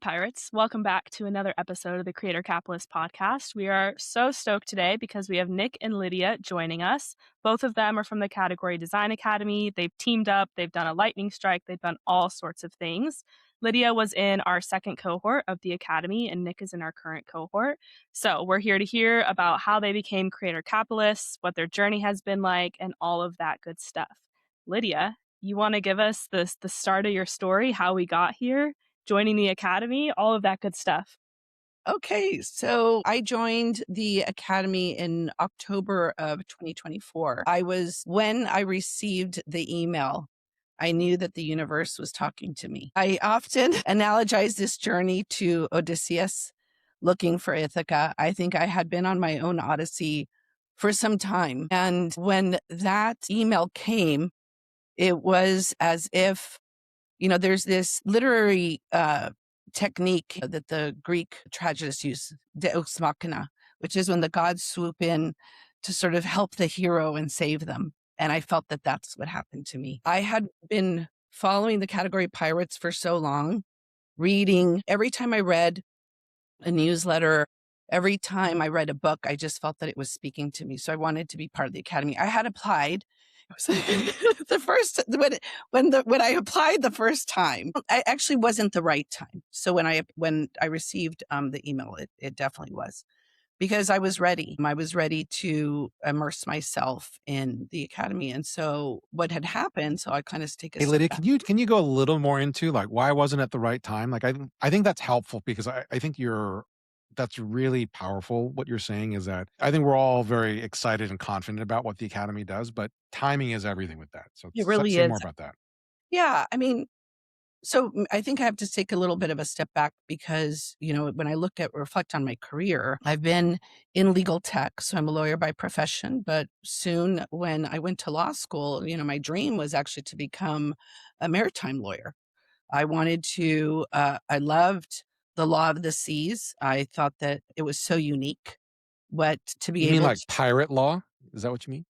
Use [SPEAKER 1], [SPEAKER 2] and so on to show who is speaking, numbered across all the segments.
[SPEAKER 1] Hi, Pirates. Welcome back to another episode of the Creator Capitalist podcast. We are so stoked today because we have Nick and Lydia joining us. Both of them are from the Category Design Academy. They've teamed up, they've done a lightning strike, they've done all sorts of things. Lydia was in our second cohort of the Academy, and Nick is in our current cohort. So we're here to hear about how they became creator capitalists, what their journey has been like, and all of that good stuff. Lydia, you want to give us the start of your story, how we got here? Joining the academy, all of that good stuff.
[SPEAKER 2] Okay, so I joined the academy in October of 2024. When I received the email, I knew that the universe was talking to me. I often analogize this journey to Odysseus looking for Ithaca. I think I had been on my own odyssey for some time. And when that email came, it was as if, there's this literary technique that the Greek tragedists use, deus machina, which is when the gods swoop in to sort of help the hero and save them. And I felt that that's what happened to me. I had been following the category pirates for so long, reading. Every time I read a newsletter, every time I read a book, I just felt that it was speaking to me. So I wanted to be part of the academy. I had applied. It was the first when I applied the first time, I actually wasn't the right time. So when I received the email, it definitely was, because I was ready. I was ready to immerse myself in the academy. And so what had happened, so I kind of take a
[SPEAKER 3] Hey,
[SPEAKER 2] step
[SPEAKER 3] Lydia,
[SPEAKER 2] back.
[SPEAKER 3] can you go a little more into like why wasn't at the right time? Like I think that's helpful because I think that's really powerful. What you're saying is that I think we're all very excited and confident about what the academy does, but timing is everything with that. So
[SPEAKER 2] It really
[SPEAKER 3] say more
[SPEAKER 2] is.
[SPEAKER 3] about that.
[SPEAKER 2] Yeah. I mean, so I think I have to take a little bit of a step back because, when I reflect on my career, I've been in legal tech. So I'm a lawyer by profession, but soon when I went to law school, my dream was actually to become a maritime lawyer. I loved the law of the seas. I thought that it was so unique. What to be
[SPEAKER 3] You mean
[SPEAKER 2] able
[SPEAKER 3] like
[SPEAKER 2] to,
[SPEAKER 3] pirate law? Is that what you mean?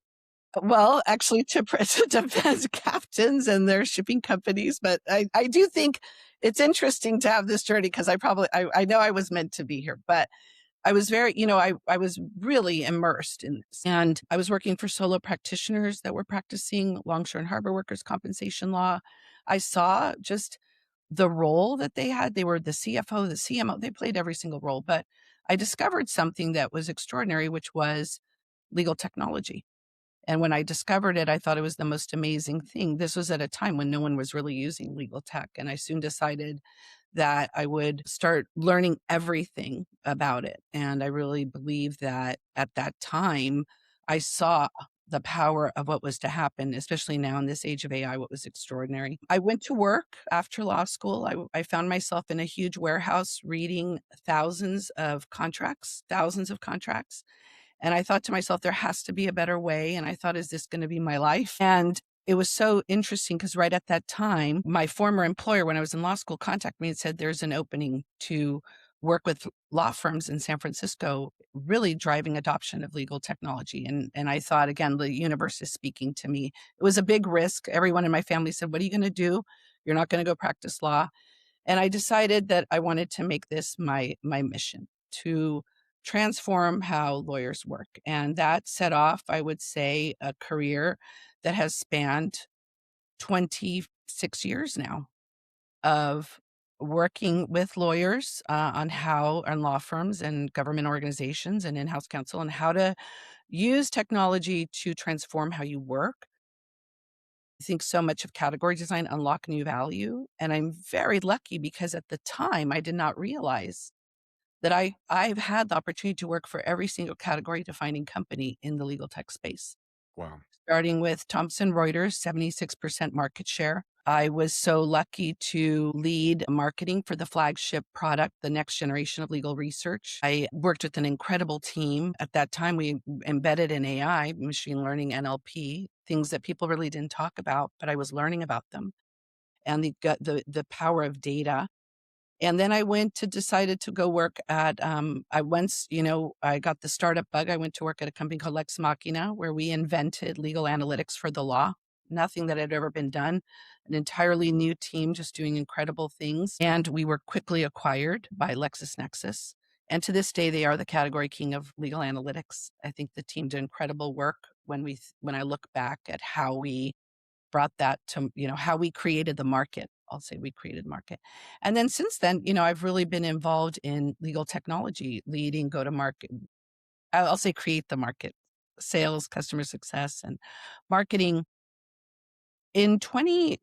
[SPEAKER 2] well, actually to defend captains and their shipping companies. But I do think it's interesting to have this journey because I know I was meant to be here, but I was I was really immersed in this. And I was working for solo practitioners that were practicing longshore and harbor workers' compensation law. I saw just the role that they had. They were the CFO, the CMO, they played every single role. But I discovered something that was extraordinary, which was legal technology. And when I discovered it, I thought it was the most amazing thing. This was at a time when no one was really using legal tech. And I soon decided that I would start learning everything about it. And I really believe that at that time, I saw the power of what was to happen, especially now in this age of AI, what was extraordinary. I went to work after law school. I found myself in a huge warehouse reading thousands of contracts. And I thought to myself, there has to be a better way. And I thought, is this going to be my life? And it was so interesting because right at that time, my former employer, when I was in law school, contacted me and said, there's an opening to work with law firms in San Francisco, really driving adoption of legal technology. And I thought, again, the universe is speaking to me. It was a big risk. Everyone in my family said, what are you going to do? You're not going to go practice law. And I decided that I wanted to make this my mission to transform how lawyers work. And that set off, I would say, a career that has spanned 26 years now of working with lawyers on law firms and government organizations and in-house counsel and how to use technology to transform how you work. I think so much of category design unlock new value. And I'm very lucky because at the time I did not realize that I've had the opportunity to work for every single category defining company in the legal tech space.
[SPEAKER 3] Wow.
[SPEAKER 2] Starting with Thomson Reuters, 76% market share. I was so lucky to lead marketing for the flagship product, the next generation of legal research. I worked with an incredible team. At that time, we embedded in AI, machine learning, NLP, things that people really didn't talk about, but I was learning about them and the power of data. And then decided to go work at, I got the startup bug. I went to work at a company called Lex Machina, where we invented legal analytics for the law. nothing that had ever been done, an entirely new team just doing incredible things. And we were quickly acquired by LexisNexis. And to this day, they are the category king of legal analytics. I think the team did incredible work when I look back at how we brought that to, how we created the market. I'll say we created the market. And then since then, I've really been involved in legal technology, leading go to market. I'll say create the market, sales, customer success, and marketing. In 20,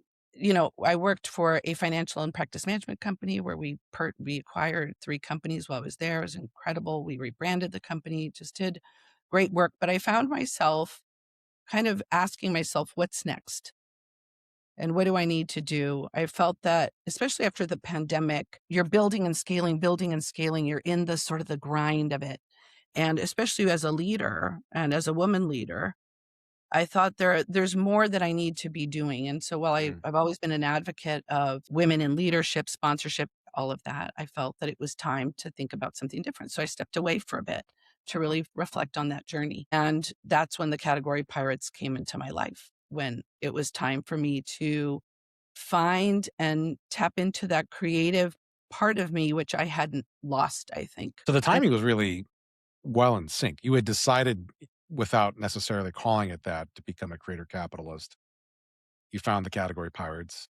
[SPEAKER 2] I worked for a financial and practice management company where we acquired 3 companies while I was there. It was incredible. We rebranded the company, just did great work. But I found myself kind of asking myself, what's next? And what do I need to do? I felt that, especially after the pandemic, you're building and scaling, building and scaling. You're in the sort of the grind of it. And especially as a leader and as a woman leader, I thought there's more that I need to be doing. And so while
[SPEAKER 3] Mm.
[SPEAKER 2] I've always been an advocate of women in leadership, sponsorship, all of that, I felt that it was time to think about something different. So I stepped away for a bit to really reflect on that journey. And that's when the category pirates came into my life, when it was time for me to find and tap into that creative part of me, which I hadn't lost, I think.
[SPEAKER 3] So the
[SPEAKER 2] And
[SPEAKER 3] timing was really well in sync. You had decided without necessarily calling it that to become a creator capitalist. You found the category pirates,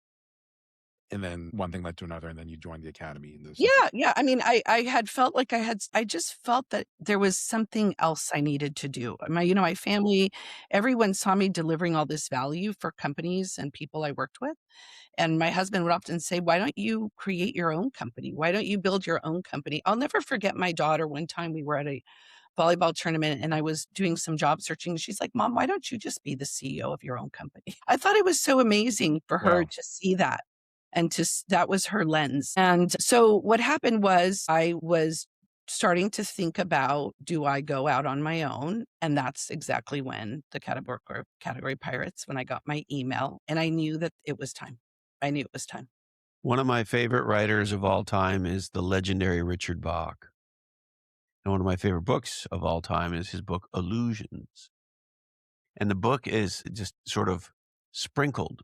[SPEAKER 3] and then one thing led to another, and then you joined the academy. And there's
[SPEAKER 2] yeah. I mean, I had felt like I just felt that there was something else I needed to do. My family, everyone saw me delivering all this value for companies and people I worked with. And my husband would often say, why don't you create your own company? Why don't you build your own company? I'll never forget my daughter. One time we were at a volleyball tournament and I was doing some job searching. She's like, Mom, why don't you just be the CEO of your own company? I thought it was so amazing for her
[SPEAKER 3] wow.
[SPEAKER 2] to see that. And that was her lens. And so what happened was I was starting to think about, do I go out on my own? And that's exactly when the category pirates, when I got my email and I knew that it was time. I knew it was time.
[SPEAKER 4] One of my favorite writers of all time is the legendary Richard Bach. And one of my favorite books of all time is his book, Illusions. And the book is just sort of sprinkled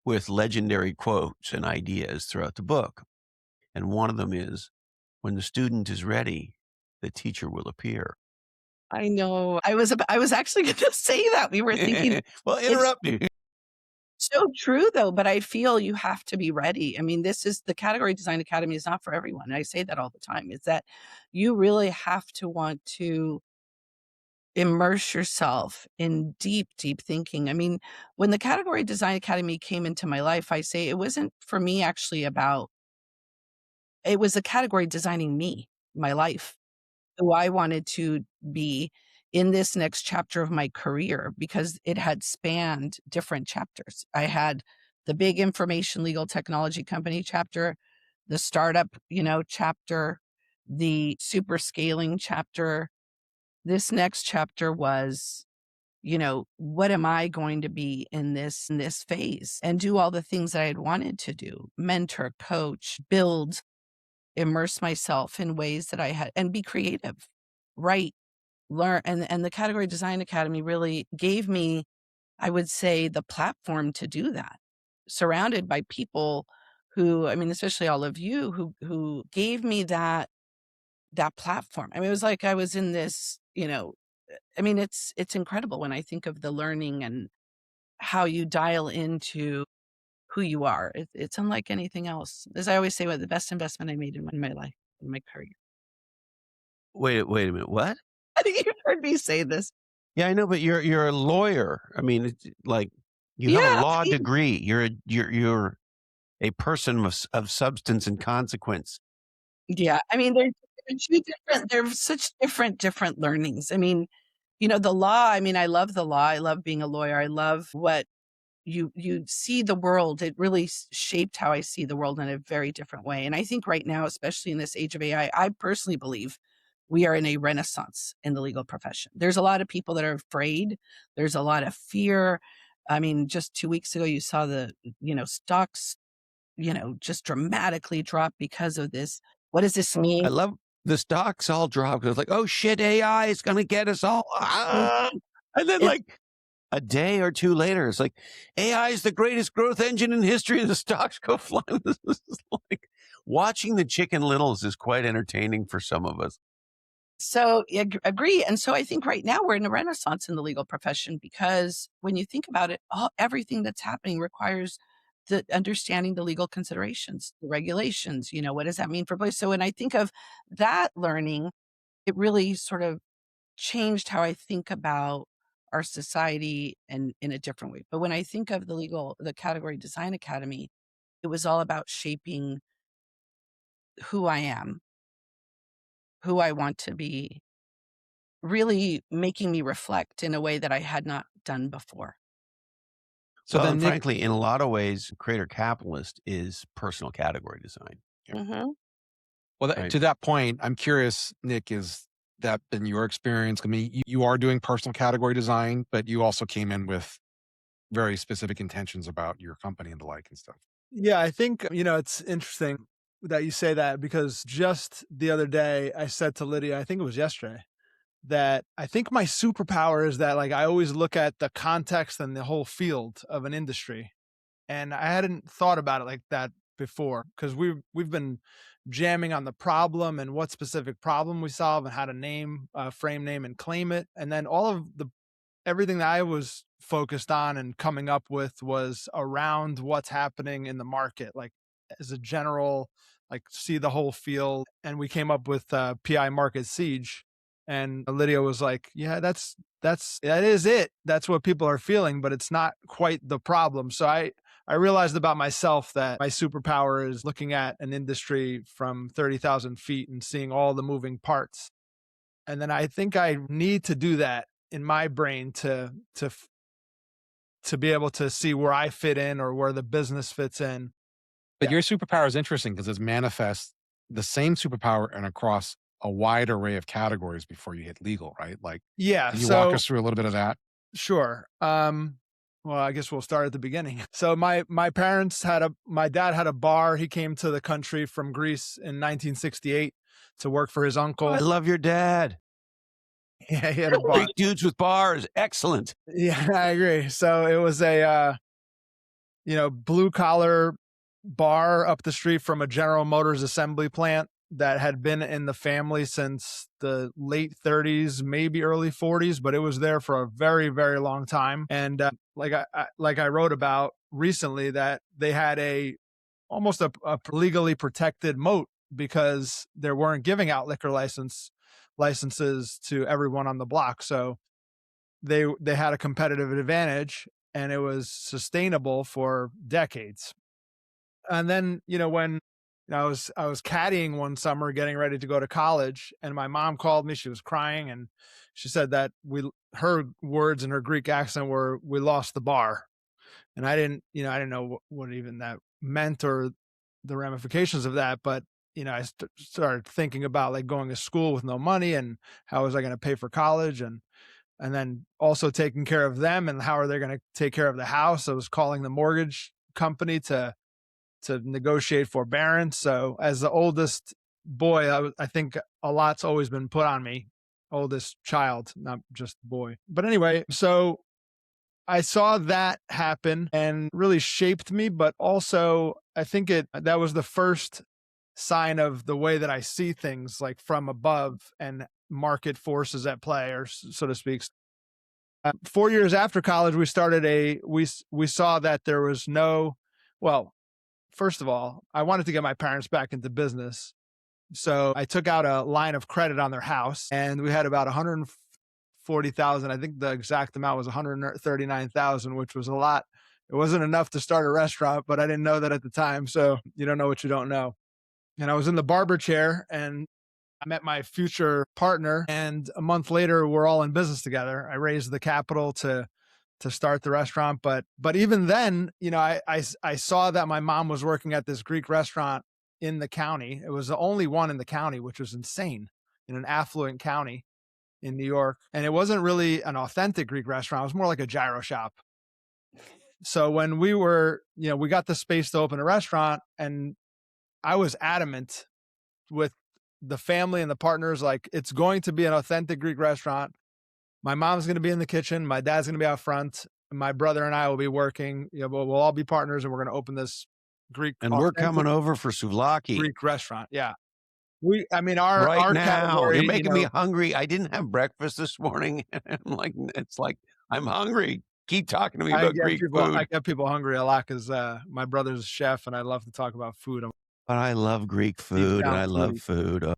[SPEAKER 4] with legendary quotes and ideas throughout the book. And one of them is, when the student is ready, the teacher will appear.
[SPEAKER 2] I know. I was actually going to say that. We were thinking
[SPEAKER 4] Well, interrupt me.
[SPEAKER 2] so true though, but I feel you have to be ready. I mean, this is the Category Design Academy is not for everyone. I say that all the time. Is that you really have to want to immerse yourself in deep, deep thinking. I mean, when the Category Design Academy came into my life, I say it wasn't for me actually it was a category designing me, my life, who I wanted to be in this next chapter of my career because it had spanned different chapters. I had the big information legal technology company chapter, the startup, chapter, the super scaling chapter. This next chapter was, what am I going to be in this phase and do all the things that I had wanted to do, mentor, coach, build, immerse myself in ways that I had and be creative, write, learn. And the Category Design Academy really gave me, I would say, the platform to do that, surrounded by people who, I mean, especially all of you who gave me that platform. I mean, it was like I was in this, I mean, it's incredible when I think of the learning and how you dial into who you are. It's unlike anything else. As I always say, what the best investment I made in my life, in my career.
[SPEAKER 4] Wait a minute. What?
[SPEAKER 2] I think you've heard me say this.
[SPEAKER 4] Yeah, I know, but you're a lawyer. I mean, it's like you have a
[SPEAKER 2] Yeah,
[SPEAKER 4] law
[SPEAKER 2] I mean,
[SPEAKER 4] degree. You're a person of substance and consequence.
[SPEAKER 2] yeah. I mean, they're two different. They're such different learnings. I mean, the law. I mean, I love the law. I love being a lawyer. I love what you see the world. It really shaped how I see the world in a very different way. And I think right now, especially in this age of AI, I personally believe we are in a renaissance in the legal profession. There's a lot of people that are afraid. There's a lot of fear. I mean, just 2 weeks ago, you saw the, stocks, just dramatically drop because of this. What does this mean?
[SPEAKER 4] I love the stocks all dropped. It's like, oh shit, AI is going to get us all. Ah! And then
[SPEAKER 2] It,
[SPEAKER 4] like a day or two later, it's like, AI is the greatest growth engine in history, and the stocks go flying. This is like watching the Chicken Littles is quite entertaining for some of us.
[SPEAKER 2] So agree. And so I think right now we're in a renaissance in the legal profession, because when you think about it, everything that's happening requires the understanding the legal considerations, the regulations, what does that mean for boys? So when I think of that learning, it really sort of changed how I think about our society and in a different way. But when I think of the Category Design Academy, it was all about shaping who I am, who I want to be, really making me reflect in a way that I had not done before.
[SPEAKER 3] So
[SPEAKER 4] Well,
[SPEAKER 3] then,
[SPEAKER 4] and
[SPEAKER 3] Nick,
[SPEAKER 4] frankly, in a lot of ways, Creator Capitalist is personal category design.
[SPEAKER 2] Mhm.
[SPEAKER 3] well,
[SPEAKER 4] Right.
[SPEAKER 3] to that point, I'm curious, Nick, is that been your experience? I mean, you are doing personal category design, but you also came in with very specific intentions about your company and the like and stuff.
[SPEAKER 5] Yeah, I think, it's interesting that you say that, because just the other day I said to Lydia, I think it was yesterday, that I think my superpower is that, like, I always look at the context and the whole field of an industry. And I hadn't thought about it like that before, because we've been jamming on the problem and what specific problem we solve and how to name, frame name and claim it. And then everything that I was focused on and coming up with was around what's happening in the market, like as a general, like see the whole field. And we came up with PI Market Siege. And Lydia was like, yeah, that is it. That's what people are feeling, but it's not quite the problem. So I realized about myself that my superpower is looking at an industry from 30,000 feet and seeing all the moving parts. And then I think I need to do that in my brain to be able to see where I fit in or where the business fits in.
[SPEAKER 3] But your superpower is interesting because it manifests the same superpower and across a wide array of categories before you hit legal, right? Like,
[SPEAKER 5] Yeah.
[SPEAKER 3] can you walk
[SPEAKER 5] So
[SPEAKER 3] us through a little bit of that?
[SPEAKER 5] sure. Well, I guess we'll start at the beginning. So my dad had a bar. He came to the country from Greece in 1968 to work for his uncle.
[SPEAKER 4] I love your dad.
[SPEAKER 5] Yeah, he had a bar.
[SPEAKER 4] Greek dudes with bars. Excellent.
[SPEAKER 5] Yeah, I agree. So it was a blue collar bar up the street from a General Motors assembly plant that had been in the family since the late 30s, maybe early 40s, but it was there for a very, very long time. And like I wrote about recently, that they had almost a legally protected moat, because they weren't giving out liquor licenses to everyone on the block. So they had a competitive advantage, and it was sustainable for decades. And then, when I was caddying one summer getting ready to go to college, and my mom called me. She was crying, and she said that her words in her Greek accent were, "We lost the bar." And I didn't know what even that meant or the ramifications of that. But, I started thinking about, like, going to school with no money, and how was I going to pay for college, and then also taking care of them, and how are they going to take care of the house. I was calling the mortgage company to negotiate forbearance. So as the oldest boy, I think a lot's always been put on me. Oldest child, not just boy. But anyway, so I saw that happen and really shaped me, but also I think that was the first sign of the way that I see things, like from above and market forces at play, or so to speak. 4 years after college, we started we saw that there was first of all, I wanted to get my parents back into business. So I took out a line of credit on their house, and we had about 140,000. I think the exact amount was 139,000, which was a lot. It wasn't enough to start a restaurant, but I didn't know that at the time. So you don't know what you don't know. And I was in the barber chair, and I met my future partner, and a month later, we're all in business together. I raised the capital to start the restaurant. But even then, I saw that my mom was working at this Greek restaurant in the county. It was the only one in the county, which was insane, in an affluent county in New York. And it wasn't really an authentic Greek restaurant. It was more like a gyro shop. So when we got the space to open a restaurant, and I was adamant with the family and the partners, like, it's going to be an authentic Greek restaurant. My mom's going to be in the kitchen. My dad's going to be out front. My brother and I will be working. We'll all be partners, and we're going to open this Greek.
[SPEAKER 4] And we're coming over for souvlaki.
[SPEAKER 5] Greek restaurant. Yeah.
[SPEAKER 4] Right
[SPEAKER 5] our
[SPEAKER 4] now,
[SPEAKER 5] category,
[SPEAKER 4] you're making me hungry. I didn't have breakfast this morning. It's like, I'm hungry. Keep talking to me about Greek food.
[SPEAKER 5] I get people hungry a lot because my brother's a chef, and I love to talk about food.
[SPEAKER 4] But I love Greek food, and I love food.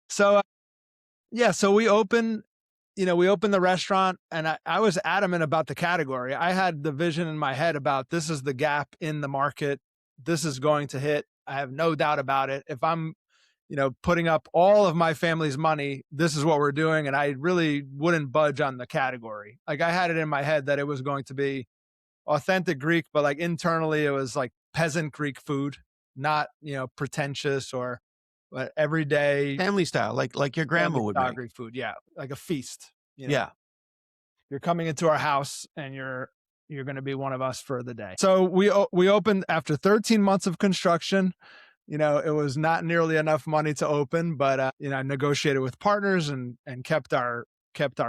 [SPEAKER 5] So, so we open the restaurant, and I was adamant about the category. I had the vision in my head about this is the gap in the market. This is going to hit. I have no doubt about it. If I'm, putting up all of my family's money, this is what we're doing. And I really wouldn't budge on the category. Like, I had it in my head that it was going to be authentic Greek, but like internally it was like peasant Greek food, not, pretentious or everyday
[SPEAKER 4] family style, like your grandma would make.
[SPEAKER 5] Greek food. Yeah. Like a feast.
[SPEAKER 4] Yeah.
[SPEAKER 5] You're coming into our house and you're going to be one of us for the day. So we opened after 13 months of construction. It was not nearly enough money to open, but I negotiated with partners and kept our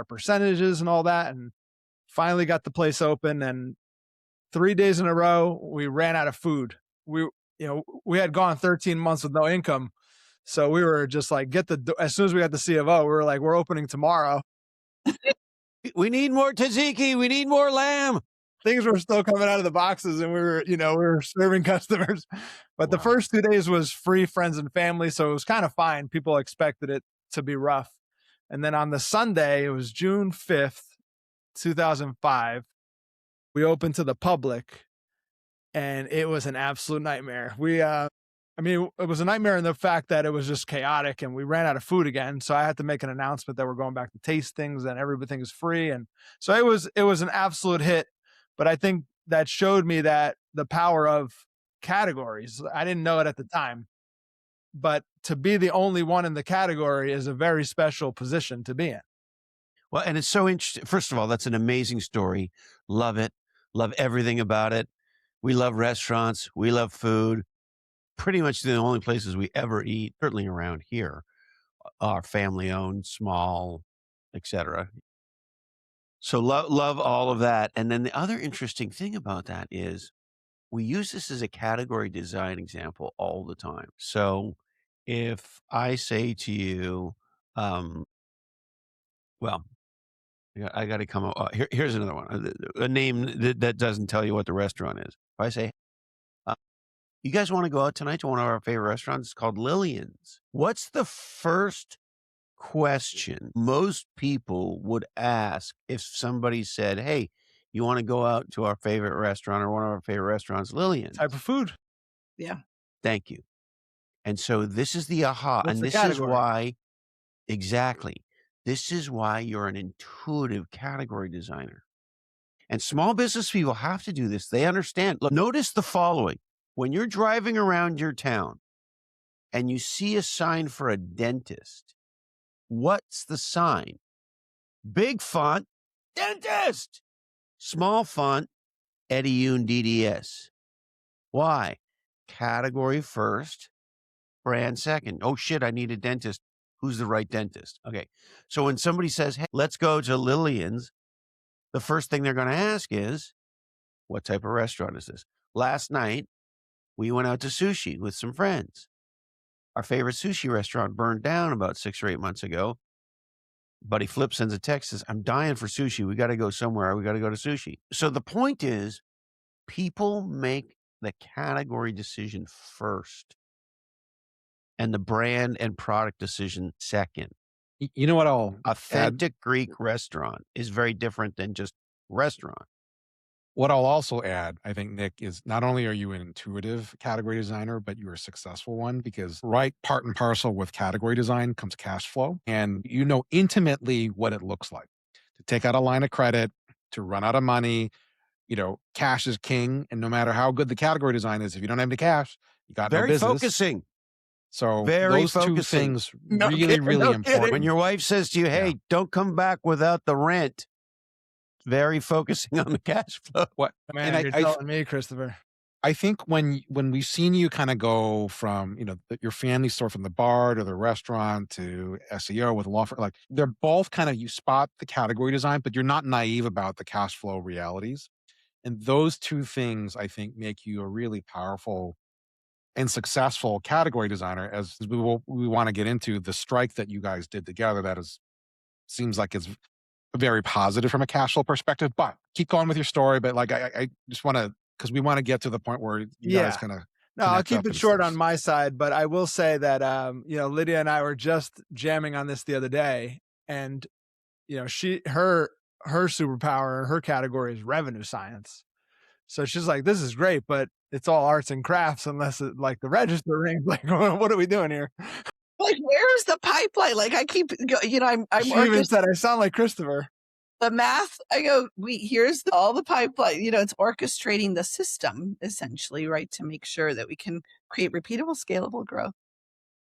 [SPEAKER 5] percentages and all that, and finally got the place open. And 3 days in a row, we ran out of food. We had gone 13 months with no income, so we were just like, as soon as we got the C of O, we were like, we're opening tomorrow.
[SPEAKER 4] We need more tzatziki. We need more lamb.
[SPEAKER 5] Things were still coming out of the boxes, and we were serving customers. But the first 2 days was free friends and family, so it was kind of fine. People expected it to be rough. And then on the Sunday, it was June 5th, 2005, we opened to the public, and it was an absolute nightmare. It was a nightmare in the fact that it was just chaotic, and we ran out of food again. So I had to make an announcement that we're going back to tastings and everything is free. And so it was an absolute hit. But I think that showed me that the power of categories. I didn't know it at the time, but to be the only one in the category is a very special position to be in.
[SPEAKER 4] Well, and it's so interesting. First of all, that's an amazing story. Love it. Love everything about it. We love restaurants. We love food. Pretty much the only places we ever eat, certainly around here, are family owned, small, etc. So love all of that. And then the other interesting thing about that is we use this as a category design example all the time. So if I say to you, I got to come up. Here's another one, a name that doesn't tell you what the restaurant is. If I say, you guys want to go out tonight to one of our favorite restaurants? It's called Lillian's. What's the first question most people would ask if somebody said, hey, you want to go out to our favorite restaurant or one of our favorite restaurants, Lillian's?
[SPEAKER 5] Type of food.
[SPEAKER 2] Yeah.
[SPEAKER 4] Thank you. And so this is the aha.
[SPEAKER 5] What's
[SPEAKER 4] and
[SPEAKER 5] the
[SPEAKER 4] this
[SPEAKER 5] category?
[SPEAKER 4] Is why, exactly. This is why you're an intuitive category designer. And small business people have to do this. They understand. Look, notice the following. When you're driving around your town and you see a sign for a dentist, what's the sign? Big font, dentist. Small font, Eddie Yoon DDS. Why? Category first, brand second. Oh shit, I need a dentist. Who's the right dentist? Okay. So when somebody says, hey, let's go to Lillian's, the first thing they're going to ask is, what type of restaurant is this? Last night, we went out to sushi with some friends. Our favorite sushi restaurant burned down about 6 or 8 months ago. Buddy Flip sends a text, says, I'm dying for sushi. We got to go somewhere. We got to go to sushi. So the point is, people make the category decision first and the brand and product decision second.
[SPEAKER 3] You know what I'll
[SPEAKER 4] Authentic Greek restaurant is very different than just restaurant.
[SPEAKER 3] What I'll also add, I think, Nick, is not only are you an intuitive category designer, but you're a successful one, because right part and parcel with category design comes cash flow. And you know intimately what it looks like to take out a line of credit, to run out of money. Cash is king. And no matter how good the category design is, if you don't have any cash, you got no business.
[SPEAKER 4] Very focusing.
[SPEAKER 3] So
[SPEAKER 4] Very
[SPEAKER 3] those
[SPEAKER 4] focusing.
[SPEAKER 3] two things
[SPEAKER 2] No
[SPEAKER 3] really,
[SPEAKER 2] kidding,
[SPEAKER 3] really
[SPEAKER 2] no
[SPEAKER 3] important.
[SPEAKER 2] kidding.
[SPEAKER 4] When your wife says to you, hey, don't come back without the rent, very focusing on the cash flow.
[SPEAKER 3] What?
[SPEAKER 5] Man,
[SPEAKER 3] And
[SPEAKER 5] you're telling me, Christopher.
[SPEAKER 3] I think when we've seen you kind of go from, your family store, from the bar to the restaurant to SEO with a law firm, like they're both kind of, you spot the category design, but you're not naive about the cash flow realities. And those two things, I think, make you a really powerful and successful category designer. As we want to get into the strike that you guys did together, that is seems like it's very positive from a cash flow perspective. But keep going with your story. But like I just want to, because we want to get to the point where you guys
[SPEAKER 5] Yeah.
[SPEAKER 3] kind of
[SPEAKER 5] No, I'll keep it short on my side, but I will say that Lydia and I were just jamming on this the other day, and her superpower, her category is revenue science. So she's like, "This is great, but it's all arts and crafts unless it, like the register rings. Like, what are we doing here?"
[SPEAKER 2] Like, where's the pipeline? Like, I keep, I'm
[SPEAKER 5] She even said, "I sound like Christopher."
[SPEAKER 2] The math, I go, here's all the pipeline, it's orchestrating the system essentially, right? To make sure that we can create repeatable, scalable growth.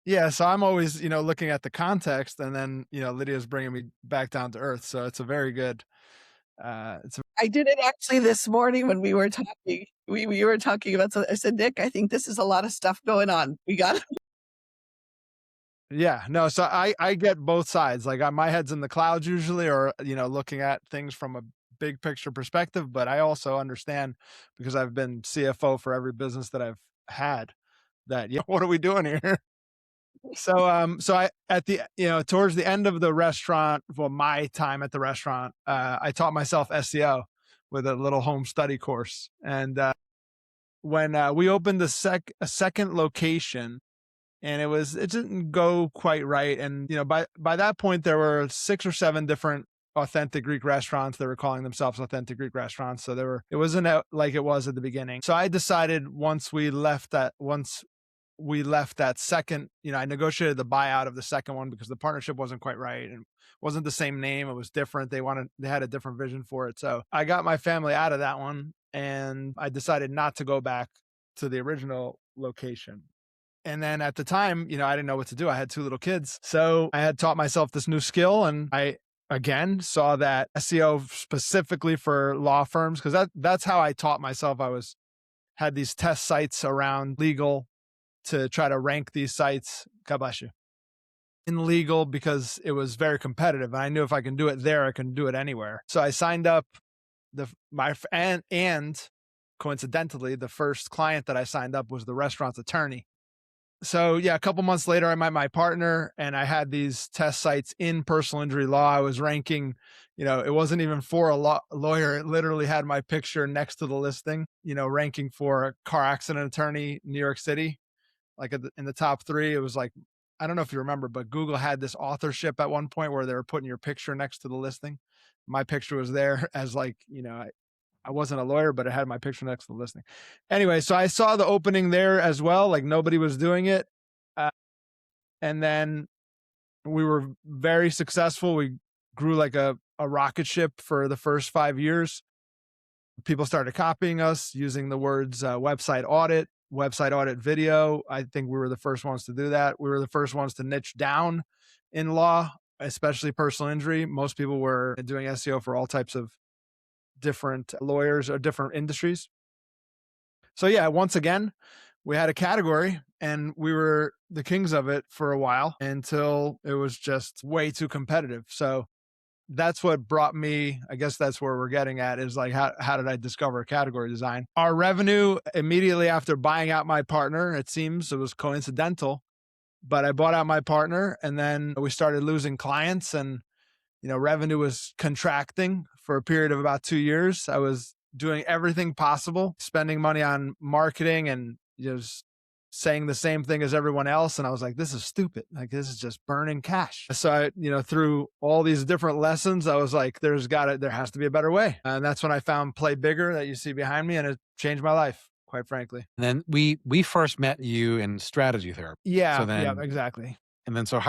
[SPEAKER 5] Yeah. So I'm always, looking at the context, and then, Lydia's bringing me back down to earth. So it's a very good,
[SPEAKER 2] I did it actually this morning when we were talking. We were talking about, so I said, Nick, I think this is a lot of stuff going on. We got
[SPEAKER 5] Yeah, no. So I get both sides. Like my head's in the clouds usually, or looking at things from a big picture perspective. But I also understand, because I've been CFO for every business that I've had, that what are we doing here? So I at the towards the end of the restaurant, well, my time at the restaurant, I taught myself SEO with a little home study course, and when we opened a second location. And it didn't go quite right. And, by that point, there were 6 or 7 different authentic Greek restaurants that were calling themselves authentic Greek restaurants. So it wasn't like it was at the beginning. So I decided once we left that second, I negotiated the buyout of the second one because the partnership wasn't quite right and wasn't the same name. It was different. They had a different vision for it. So I got my family out of that one, and I decided not to go back to the original location. And then at the time, I didn't know what to do. I had 2 little kids. So I had taught myself this new skill, and I again saw that SEO specifically for law firms, because that's how I taught myself. Had these test sites around legal to try to rank these sites. God bless you. In legal, because it was very competitive. And I knew if I can do it there, I can do it anywhere. So I signed up and coincidentally, the first client that I signed up was the restaurant's attorney. So yeah, a couple months later, I met my partner, and I had these test sites in personal injury law. I was ranking, it wasn't even for a lawyer. It literally had my picture next to the listing, ranking for a car accident attorney, New York City, like in the top 3. It was like, I don't know if you remember, but Google had this authorship at one point where they were putting your picture next to the listing. My picture was there as like, I wasn't a lawyer, but it had my picture next to the listing. Anyway, so I saw the opening there as well. Like nobody was doing it. And then we were very successful. We grew like a rocket ship for the first 5 years. People started copying us using the words website audit video. I think we were the first ones to do that. We were the first ones to niche down in law, especially personal injury. Most people were doing SEO for all types of different lawyers or different industries. So yeah, once again, we had a category, and we were the kings of it for a while until it was just way too competitive. So that's what brought me, I guess that's where we're getting at, is like, how did I discover category design? Our revenue immediately after buying out my partner, it seems it was coincidental, but I bought out my partner, and then we started losing clients, and revenue was contracting for a period of about 2 years. I was doing everything possible, spending money on marketing and just saying the same thing as everyone else. And I was like, this is stupid. Like, this is just burning cash. So I, through all these different lessons, I was like, there has to be a better way. And that's when I found Play Bigger that you see behind me, and it changed my life, quite frankly.
[SPEAKER 3] And then we first met you in strategy therapy.
[SPEAKER 5] Yeah,
[SPEAKER 3] So then,
[SPEAKER 5] yeah, exactly.
[SPEAKER 3] And then, so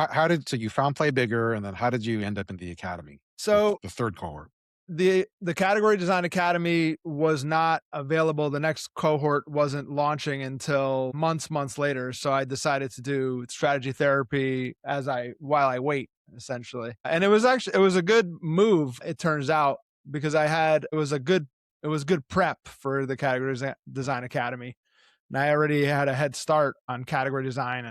[SPEAKER 3] so you found Play Bigger, and then how did you end up in the academy?
[SPEAKER 5] So
[SPEAKER 3] the third cohort.
[SPEAKER 5] The Category Design Academy was not available. The next cohort wasn't launching until months later. So I decided to do strategy therapy while I wait, essentially. And it was a good move, it turns out, because it was a good good prep for the Category Design Academy. And I already had a head start on category design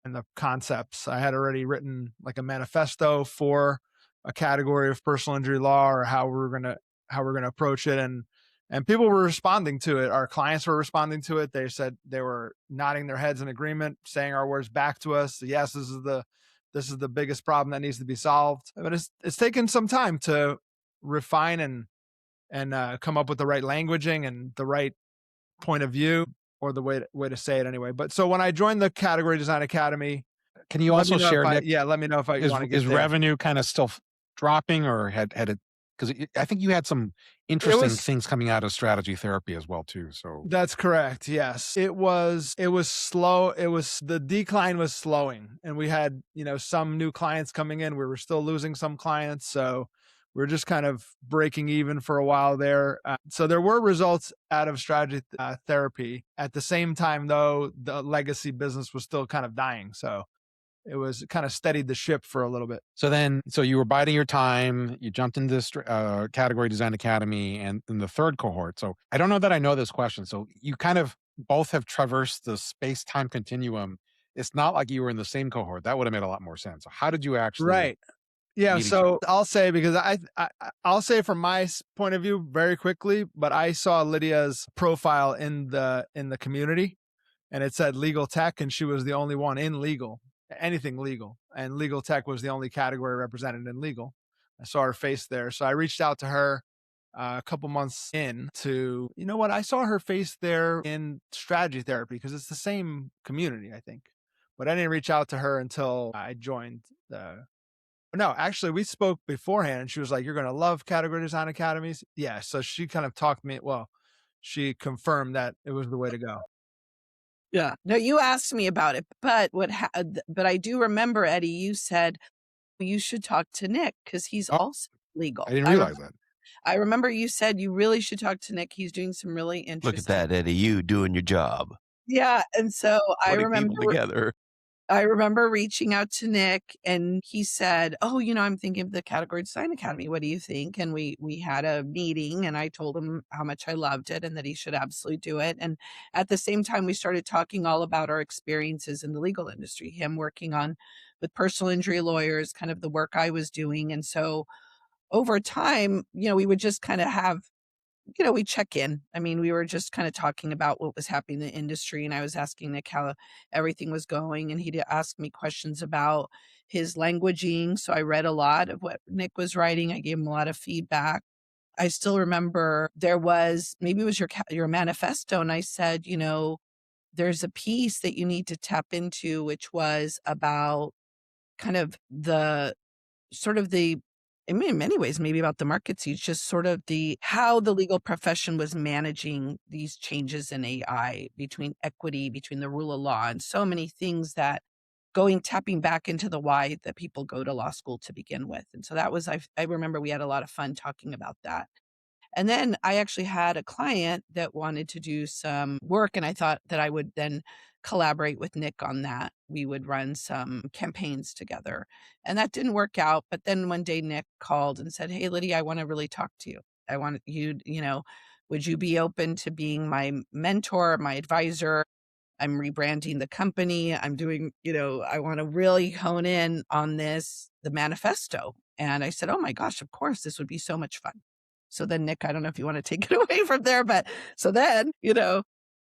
[SPEAKER 5] and the concepts. I had already written like a manifesto for a category of personal injury law, or how we're gonna approach it, and people were responding to it. Our clients were responding to it. They said they were nodding their heads in agreement, saying our words back to us. Yes, this is the biggest problem that needs to be solved. But it's taken some time to refine and come up with the right languaging and the right point of view, or the way to say it anyway. But so when I joined the Category Design Academy,
[SPEAKER 3] Can you also share, Nick,
[SPEAKER 5] let me know if you want to get
[SPEAKER 3] is
[SPEAKER 5] there.
[SPEAKER 3] revenue kind of still dropping, or had it, because I think you had some interesting things coming out of strategy therapy as well too. So
[SPEAKER 5] That's correct. Yes, it was slow. The decline was slowing, and we had some new clients coming in. We were still losing some clients, so we're just kind of breaking even for a while there. So there were results out of strategy therapy. At the same time, though, the legacy business was still kind of dying. So it was kind of steadied the ship for a little bit.
[SPEAKER 3] So you were biding your time. You jumped into this Category Design Academy and in the third cohort. So I don't know that I know this question. So you kind of both have traversed the space-time continuum. It's not like you were in the same cohort. That would have made a lot more sense. So how did you actually?
[SPEAKER 5] Right. Yeah.
[SPEAKER 3] meet each
[SPEAKER 5] So I'll say, because I'll say from my point of view very quickly, but I saw Lydia's profile in the community, and it said legal tech, and she was the only one in legal, anything legal, and legal tech was the only category represented in legal. I saw her face there, so I reached out to her a couple months in to, I saw her face there in strategy therapy because it's the same community, I think, but I didn't reach out to her until I joined the. No, actually, we spoke beforehand, and she was like, "You're going to love Category Design Academies." Yeah, so she kind of talked me. Well, she confirmed that it was the way to go.
[SPEAKER 2] Yeah. No, you asked me about it, but but I do remember, Eddie, you said you should talk to Nick because he's also legal.
[SPEAKER 3] I didn't realize that.
[SPEAKER 2] I remember you said you really should talk to Nick. He's doing some really interesting.
[SPEAKER 4] Look at that, Eddie, you doing your job.
[SPEAKER 2] Yeah, and so I
[SPEAKER 4] Putting
[SPEAKER 2] remember
[SPEAKER 4] people together.
[SPEAKER 2] I remember reaching out to Nick, and he said, "Oh, I'm thinking of the Category Design Academy. What do you think?" And we had a meeting, and I told him how much I loved it and that he should absolutely do it. And at the same time, we started talking all about our experiences in the legal industry, him working with personal injury lawyers, kind of the work I was doing. And so over time, we would just kind of have, we check in. I mean, we were just kind of talking about what was happening in the industry, and I was asking Nick how everything was going, and he'd ask me questions about his languaging. So I read a lot of what Nick was writing. I gave him a lot of feedback. I still remember there was, maybe it was your manifesto, and I said, there's a piece that you need to tap into, which was about kind of in many ways, maybe about the market seats, just sort of how the legal profession was managing these changes in AI, between equity, between the rule of law, and so many things that tapping back into the why that people go to law school to begin with. And so that was, I remember we had a lot of fun talking about that. And then I actually had a client that wanted to do some work, and I thought that I would then collaborate with Nick on that. We would run some campaigns together, and that didn't work out. But then one day Nick called and said, "Hey, Lydia, I want to really talk to you. I want you, would you be open to being my mentor, my advisor? I'm rebranding the company. I'm doing, I want to really hone in on the manifesto." And I said, "Oh my gosh, of course, this would be so much fun." So then, Nick, I don't know if you want to take it away from there, but so then,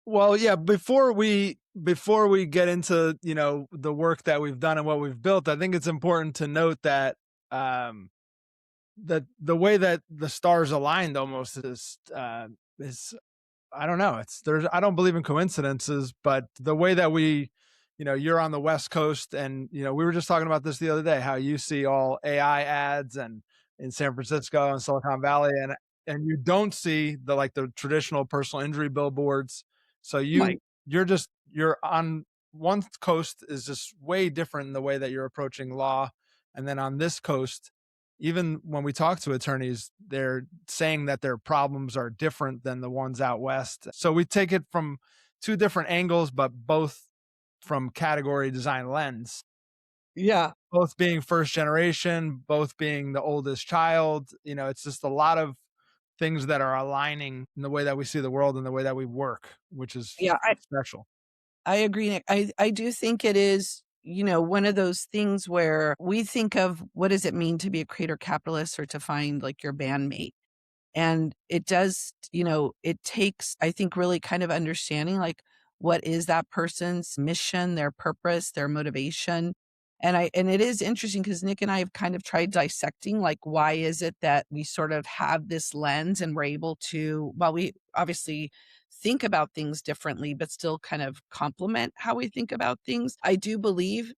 [SPEAKER 5] Well, yeah, before we get into, the work that we've done and what we've built, I think it's important to note that that the way that the stars aligned almost is I don't know. I don't believe in coincidences, but the way that you're on the West Coast, and we were just talking about this the other day, how you see all AI ads and in San Francisco and Silicon Valley, and you don't see the traditional personal injury billboards. So you're on one coast is just way different in the way that you're approaching law, and then on this coast, even when we talk to attorneys, they're saying that their problems are different than the ones out west. So we take it from two different angles, but both from category design lens.
[SPEAKER 2] Yeah.
[SPEAKER 5] Both being first generation, both being the oldest child. It's just a lot of things that are aligning in the way that we see the world and the way that we work, which is
[SPEAKER 2] Yeah,
[SPEAKER 5] special.
[SPEAKER 2] I agree, Nick. I do think it is, one of those things where we think of what does it mean to be a creator capitalist or to find like your bandmate. And it does, it takes, I think, really kind of understanding like what is that person's mission, their purpose, their motivation. And it is interesting because Nick and I have kind of tried dissecting like why is it that we sort of have this lens and we're able to, while we obviously think about things differently, but still kind of complement how we think about things. I do believe,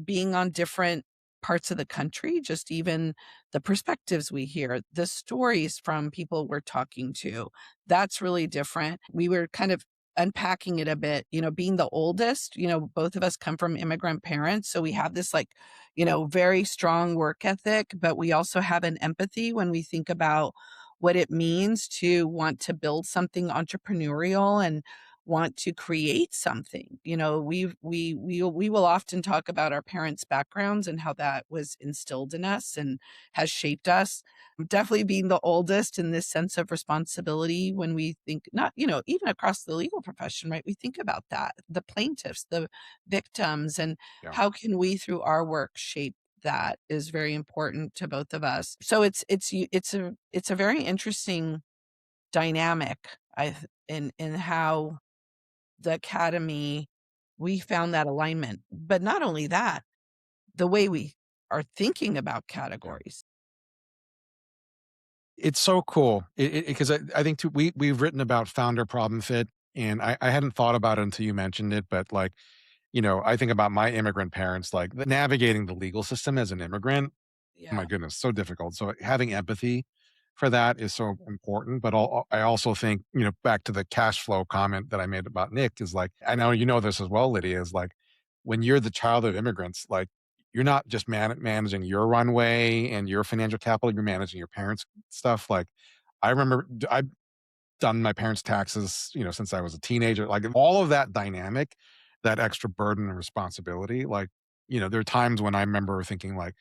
[SPEAKER 2] being on different parts of the country, just even the perspectives we hear, the stories from people we're talking to, that's really different. We were kind of unpacking it a bit, being the oldest, both of us come from immigrant parents. So we have this like, very strong work ethic, but we also have an empathy when we think about what it means to want to build something entrepreneurial and want to create something. We will often talk about our parents' backgrounds and how that was instilled in us and has shaped us. Definitely being the oldest in this sense of responsibility when we think not, even across the legal profession, right? We think about that, the plaintiffs, the victims, and
[SPEAKER 3] Yeah.
[SPEAKER 2] how can we through our work shape that is very important to both of us. So it's a very interesting dynamic in how the academy, we found that alignment. But not only that, the way we are thinking about categories.
[SPEAKER 3] It's so cool because I think too, we've written about founder problem fit, and I hadn't thought about it until you mentioned it, but like, I think about my immigrant parents, like navigating the legal system as an immigrant. Oh
[SPEAKER 2] Yeah.
[SPEAKER 3] my goodness, so difficult. So having empathy for that is so important. But I also think, back to the cash flow comment that I made about Nick is like, I know you know this as well, Lydia, is like when you're the child of immigrants, like you're not just managing your runway and your financial capital, you're managing your parents' stuff. Like I remember I've done my parents' taxes, since I was a teenager, like all of that dynamic, that extra burden and responsibility. Like, there are times when I remember thinking like,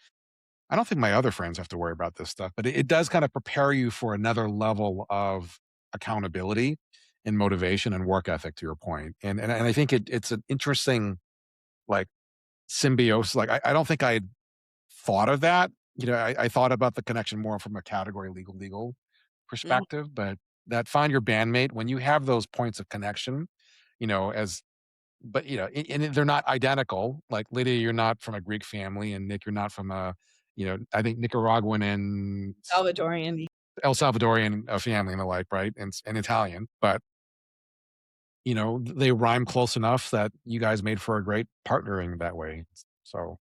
[SPEAKER 3] I don't think my other friends have to worry about this stuff, but it does kind of prepare you for another level of accountability and motivation and work ethic to your point. And I think it's an interesting like symbiosis. Like I don't think I thought of that. I thought about the connection more from a category legal
[SPEAKER 2] Mm.
[SPEAKER 3] perspective, but that find your bandmate when you have those points of connection, as but and they're not identical. Like Lydia, you're not from a Greek family, and Nick, you're not from a, I think Nicaraguan and
[SPEAKER 2] Salvadorian.
[SPEAKER 3] El Salvadorian family and the like, right? And Italian, but they rhyme close enough that you guys made for a great partnering that way. So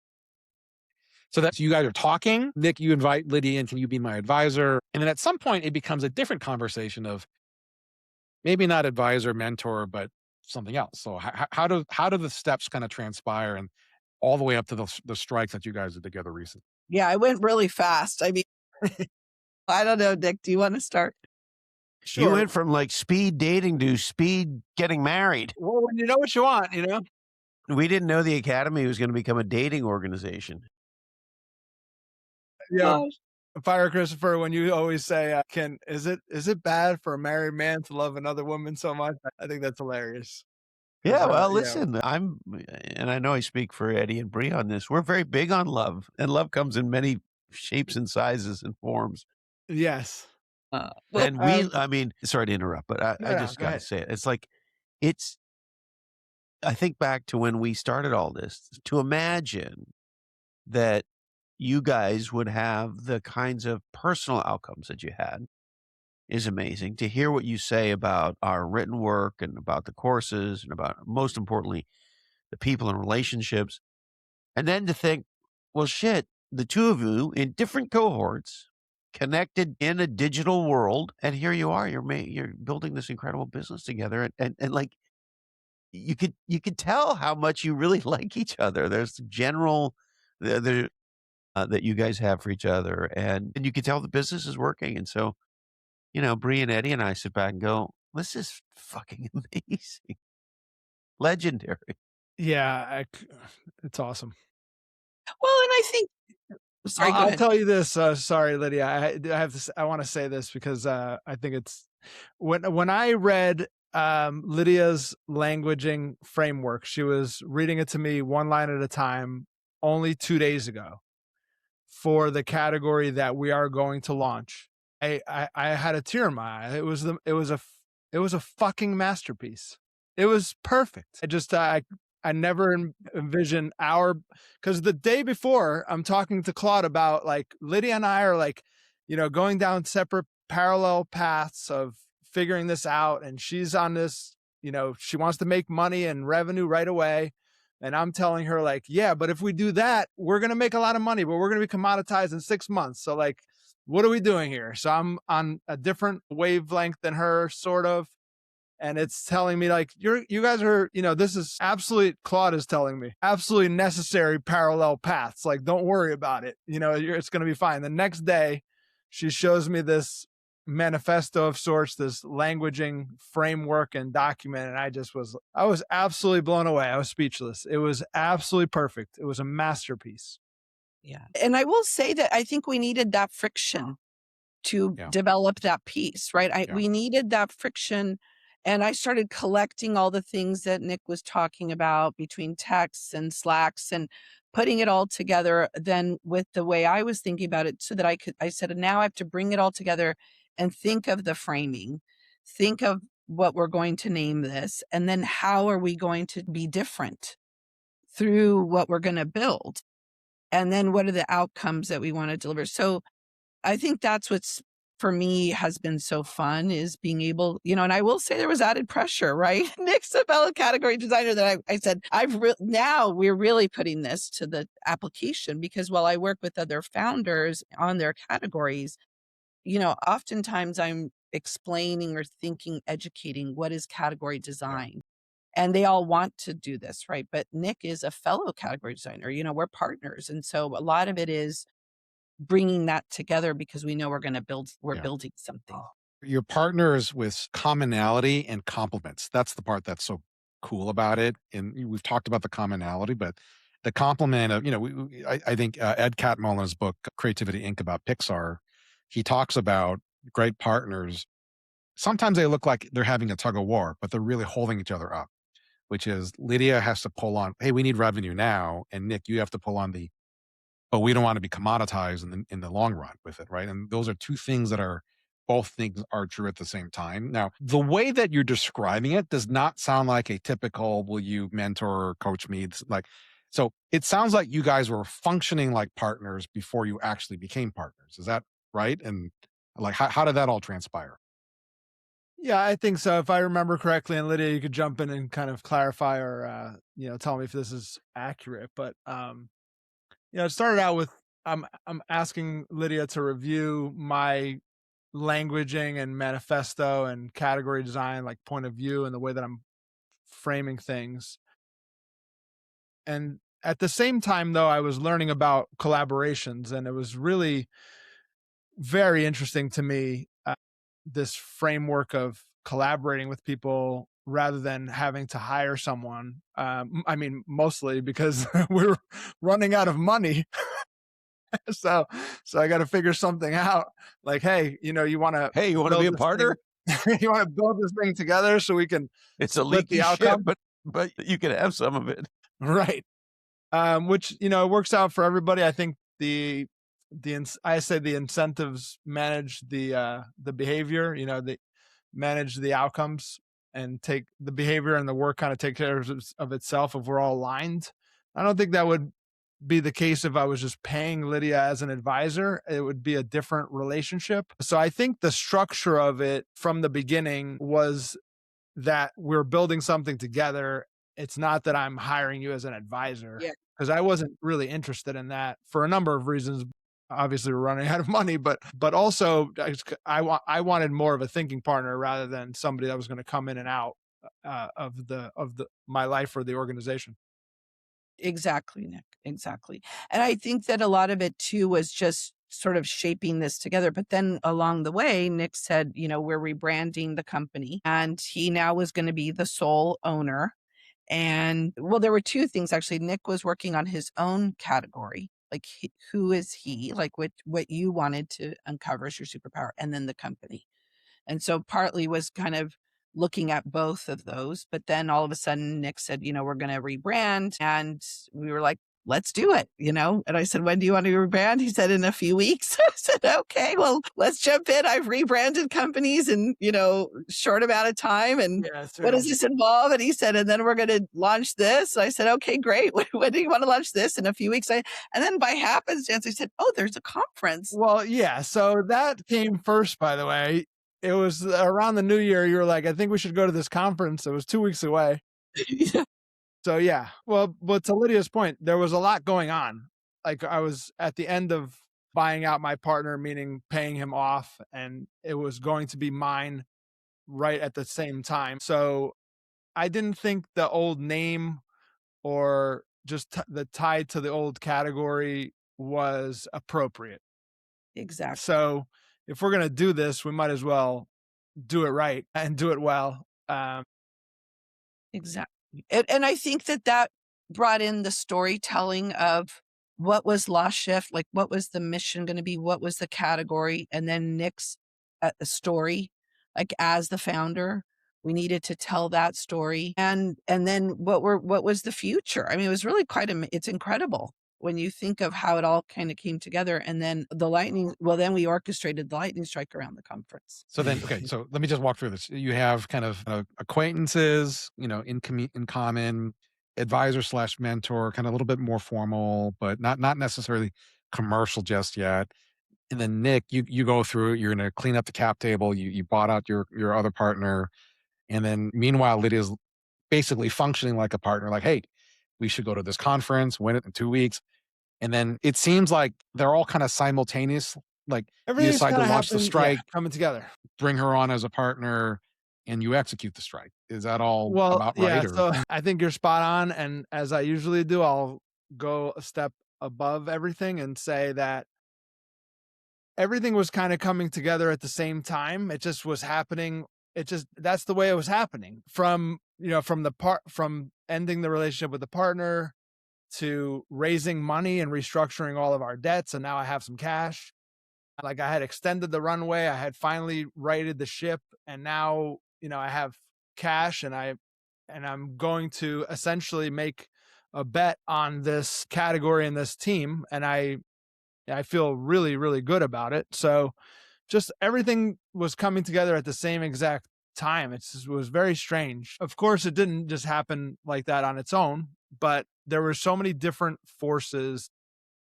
[SPEAKER 3] that's you guys are talking. Nick, you invite Lydia in, can you be my advisor? And then at some point it becomes a different conversation of maybe not advisor, mentor, but something else. So how do the steps kind of transpire and all the way up to the strike that you guys did together recently?
[SPEAKER 2] Yeah, I went really fast. I mean, I don't know, Nick, do you want to start?
[SPEAKER 4] You went from like speed dating to speed getting married.
[SPEAKER 5] Well, when you know what you want,
[SPEAKER 4] We didn't know the Academy was going to become a dating organization.
[SPEAKER 5] Yeah. Fire Christopher, when you always say, is it bad for a married man to love another woman so much? I think that's hilarious.
[SPEAKER 4] Yeah, well, listen, and I know I speak for Eddie and Bree on this. We're very big on love, and love comes in many shapes and sizes and forms.
[SPEAKER 5] Yes.
[SPEAKER 4] And I mean, sorry to interrupt, but I just got to say it. It's like, I think back to when we started all this, to imagine that you guys would have the kinds of personal outcomes that you had is amazing. To hear what you say about our written work and about the courses and about, most importantly, the people and relationships. And then to think, well, shit, the two of you in different cohorts connected in a digital world. And here you are, you're building this incredible business together. And like, you could tell how much you really like each other. There's general, that you guys have for each other. And you can tell the business is working. And so, Bree and Eddie and I sit back and go, this is fucking amazing. Legendary.
[SPEAKER 5] Yeah, it's awesome.
[SPEAKER 2] Well, and I think Sorry, go
[SPEAKER 5] I'll
[SPEAKER 2] ahead.
[SPEAKER 5] tell you this. Sorry, Lydia. I have to. I want to say this because I think it's when I read Lydia's languaging framework. She was reading it to me one line at a time only 2 days ago for the category that we are going to launch. I had a tear in my eye. It was a fucking masterpiece. It was perfect. I never envisioned because the day before I'm talking to Claude about like Lydia and I are like, going down separate parallel paths of figuring this out. And she's on this, she wants to make money and revenue right away. And I'm telling her like, yeah, but if we do that, we're going to make a lot of money, but we're going to be commoditized in 6 months. So like, what are we doing here? So I'm on a different wavelength than her, sort of. And it's telling me like, you guys are, this is absolute, Claude is telling me, absolutely necessary parallel paths. Like, don't worry about it. It's going to be fine. The next day, she shows me this manifesto of sorts, this languaging framework and document. And I was absolutely blown away. I was speechless. It was absolutely perfect. It was a masterpiece.
[SPEAKER 2] Yeah. And I will say that I think we needed that friction to develop that piece, right? We needed that friction. And I started collecting all the things that Nick was talking about between texts and Slacks and putting it all together then with the way I was thinking about it so that I said, now I have to bring it all together and think of the framing, think of what we're going to name this, and then how are we going to be different through what we're going to build? And then what are the outcomes that we want to deliver? So I think that's what's for me has been so fun is being able, and I will say there was added pressure, right? Nick's a fellow category designer that I said, now we're really putting this to the application because while I work with other founders on their categories, oftentimes I'm explaining or thinking, educating what is category design. And they all want to do this, right? But Nick is a fellow category designer, we're partners. And so a lot of it is bringing that together because we know we're building something.
[SPEAKER 3] Your partners with commonality and complements. That's the part that's so cool about it. And we've talked about the commonality, but the complement of, I think Ed Catmull's book, Creativity Inc. about Pixar, he talks about great partners. Sometimes they look like they're having a tug of war, but they're really holding each other up, which is Lydia has to pull on, hey, we need revenue now. And Nick, you have to pull on but we don't want to be commoditized in the long run with it, right? And those are two things that are both things are true at the same time. Now, the way that you're describing it does not sound like a typical will you mentor or coach me? So it sounds like you guys were functioning like partners before you actually became partners. Is that right? And like how did that all transpire?
[SPEAKER 5] Yeah, I think so. If I remember correctly, and Lydia, you could jump in and kind of clarify or tell me if this is accurate. But it started out with I'm asking Lydia to review my languaging and manifesto and category design, like point of view and the way that I'm framing things. And at the same time, though, I was learning about collaborations, and it was really very interesting to me, this framework of collaborating with people rather than having to hire someone. I mean, mostly because we're running out of money. so I got to figure something out. Like, hey, you want to
[SPEAKER 4] be a partner?
[SPEAKER 5] You want to build this thing together so we can
[SPEAKER 4] It's a
[SPEAKER 5] split
[SPEAKER 4] leaky
[SPEAKER 5] the outcome,
[SPEAKER 4] ship, but you can have some of it.
[SPEAKER 5] right? Which it works out for everybody. I think I say the incentives manage the behavior. They manage the outcomes and take the behavior, and the work kind of take care of itself if we're all aligned. I don't think that would be the case if I was just paying Lydia as an advisor. It would be a different relationship. So I think the structure of it from the beginning was that we're building something together. It's not that I'm hiring you as an advisor, because I wasn't really interested in that for a number of reasons. Obviously, we're running out of money, but also I wanted more of a thinking partner rather than somebody that was going to come in and out of my life or the organization.
[SPEAKER 2] Exactly, Nick. Exactly. And I think that a lot of it too was just sort of shaping this together. But then along the way, Nick said, we're rebranding the company, and he now was going to be the sole owner. And well, there were two things actually. Nick was working on his own category like who is he, like what you wanted to uncover as your superpower, and then the company. And so partly was kind of looking at both of those. But then all of a sudden, Nick said, we're going to rebrand. And we were like, let's do it, And I said, when do you want to rebrand? He said, in a few weeks. I said, okay, well, let's jump in. I've rebranded companies in, short amount of time. And what does this involve? And he said, and then we're going to launch this. I said, okay, great. When do you want to launch this? In a few weeks. And then by happenstance, I said, oh, there's a conference.
[SPEAKER 5] Well, yeah. So that came first, by the way. It was around the new year. You were like, I think we should go to this conference. It was 2 weeks away.
[SPEAKER 2] Yeah.
[SPEAKER 5] So yeah, well, but to Lydia's point, there was a lot going on. Like I was at the end of buying out my partner, meaning paying him off, and it was going to be mine right at the same time. So I didn't think the old name or just the tie to the old category was appropriate.
[SPEAKER 2] Exactly.
[SPEAKER 5] So if we're going to do this, we might as well do it right and do it well.
[SPEAKER 2] Exactly. And I think that brought in the storytelling of what was Lost Shift, like what was the mission going to be, what was the category, and then Nick's story, like as the founder, we needed to tell that story, and then what was the future? I mean, it was really it's incredible when you think of how it all kind of came together. And then then we orchestrated the lightning strike around the conference.
[SPEAKER 3] So then, okay, so let me just walk through this. You have kind of acquaintances, in common, advisor / mentor, kind of a little bit more formal, but not necessarily commercial just yet. And then Nick, you go through it. You're going to clean up the cap table. You bought out your other partner. And then meanwhile, Lydia's basically functioning like a partner, like, hey, we should go to this conference, win it in 2 weeks. And then it seems like they're all kind of simultaneous. Like you decide to launch the strike,
[SPEAKER 5] coming together,
[SPEAKER 3] bring her on as a partner, and you execute the strike. Is that all about right?
[SPEAKER 5] Yeah, so I think you're spot on. And as I usually do, I'll go a step above everything and say that everything was kind of coming together at the same time. It just was happening. That's the way it was happening from ending the relationship with the partner to raising money and restructuring all of our debts. And now I have some cash. Like I had extended the runway. I had finally righted the ship. And now, I have cash and I'm going to essentially make a bet on this category and this team. And I feel really, really good about it. So just everything was coming together at the same exact time. It was very strange. Of course, it didn't just happen like that on its own, but there were so many different forces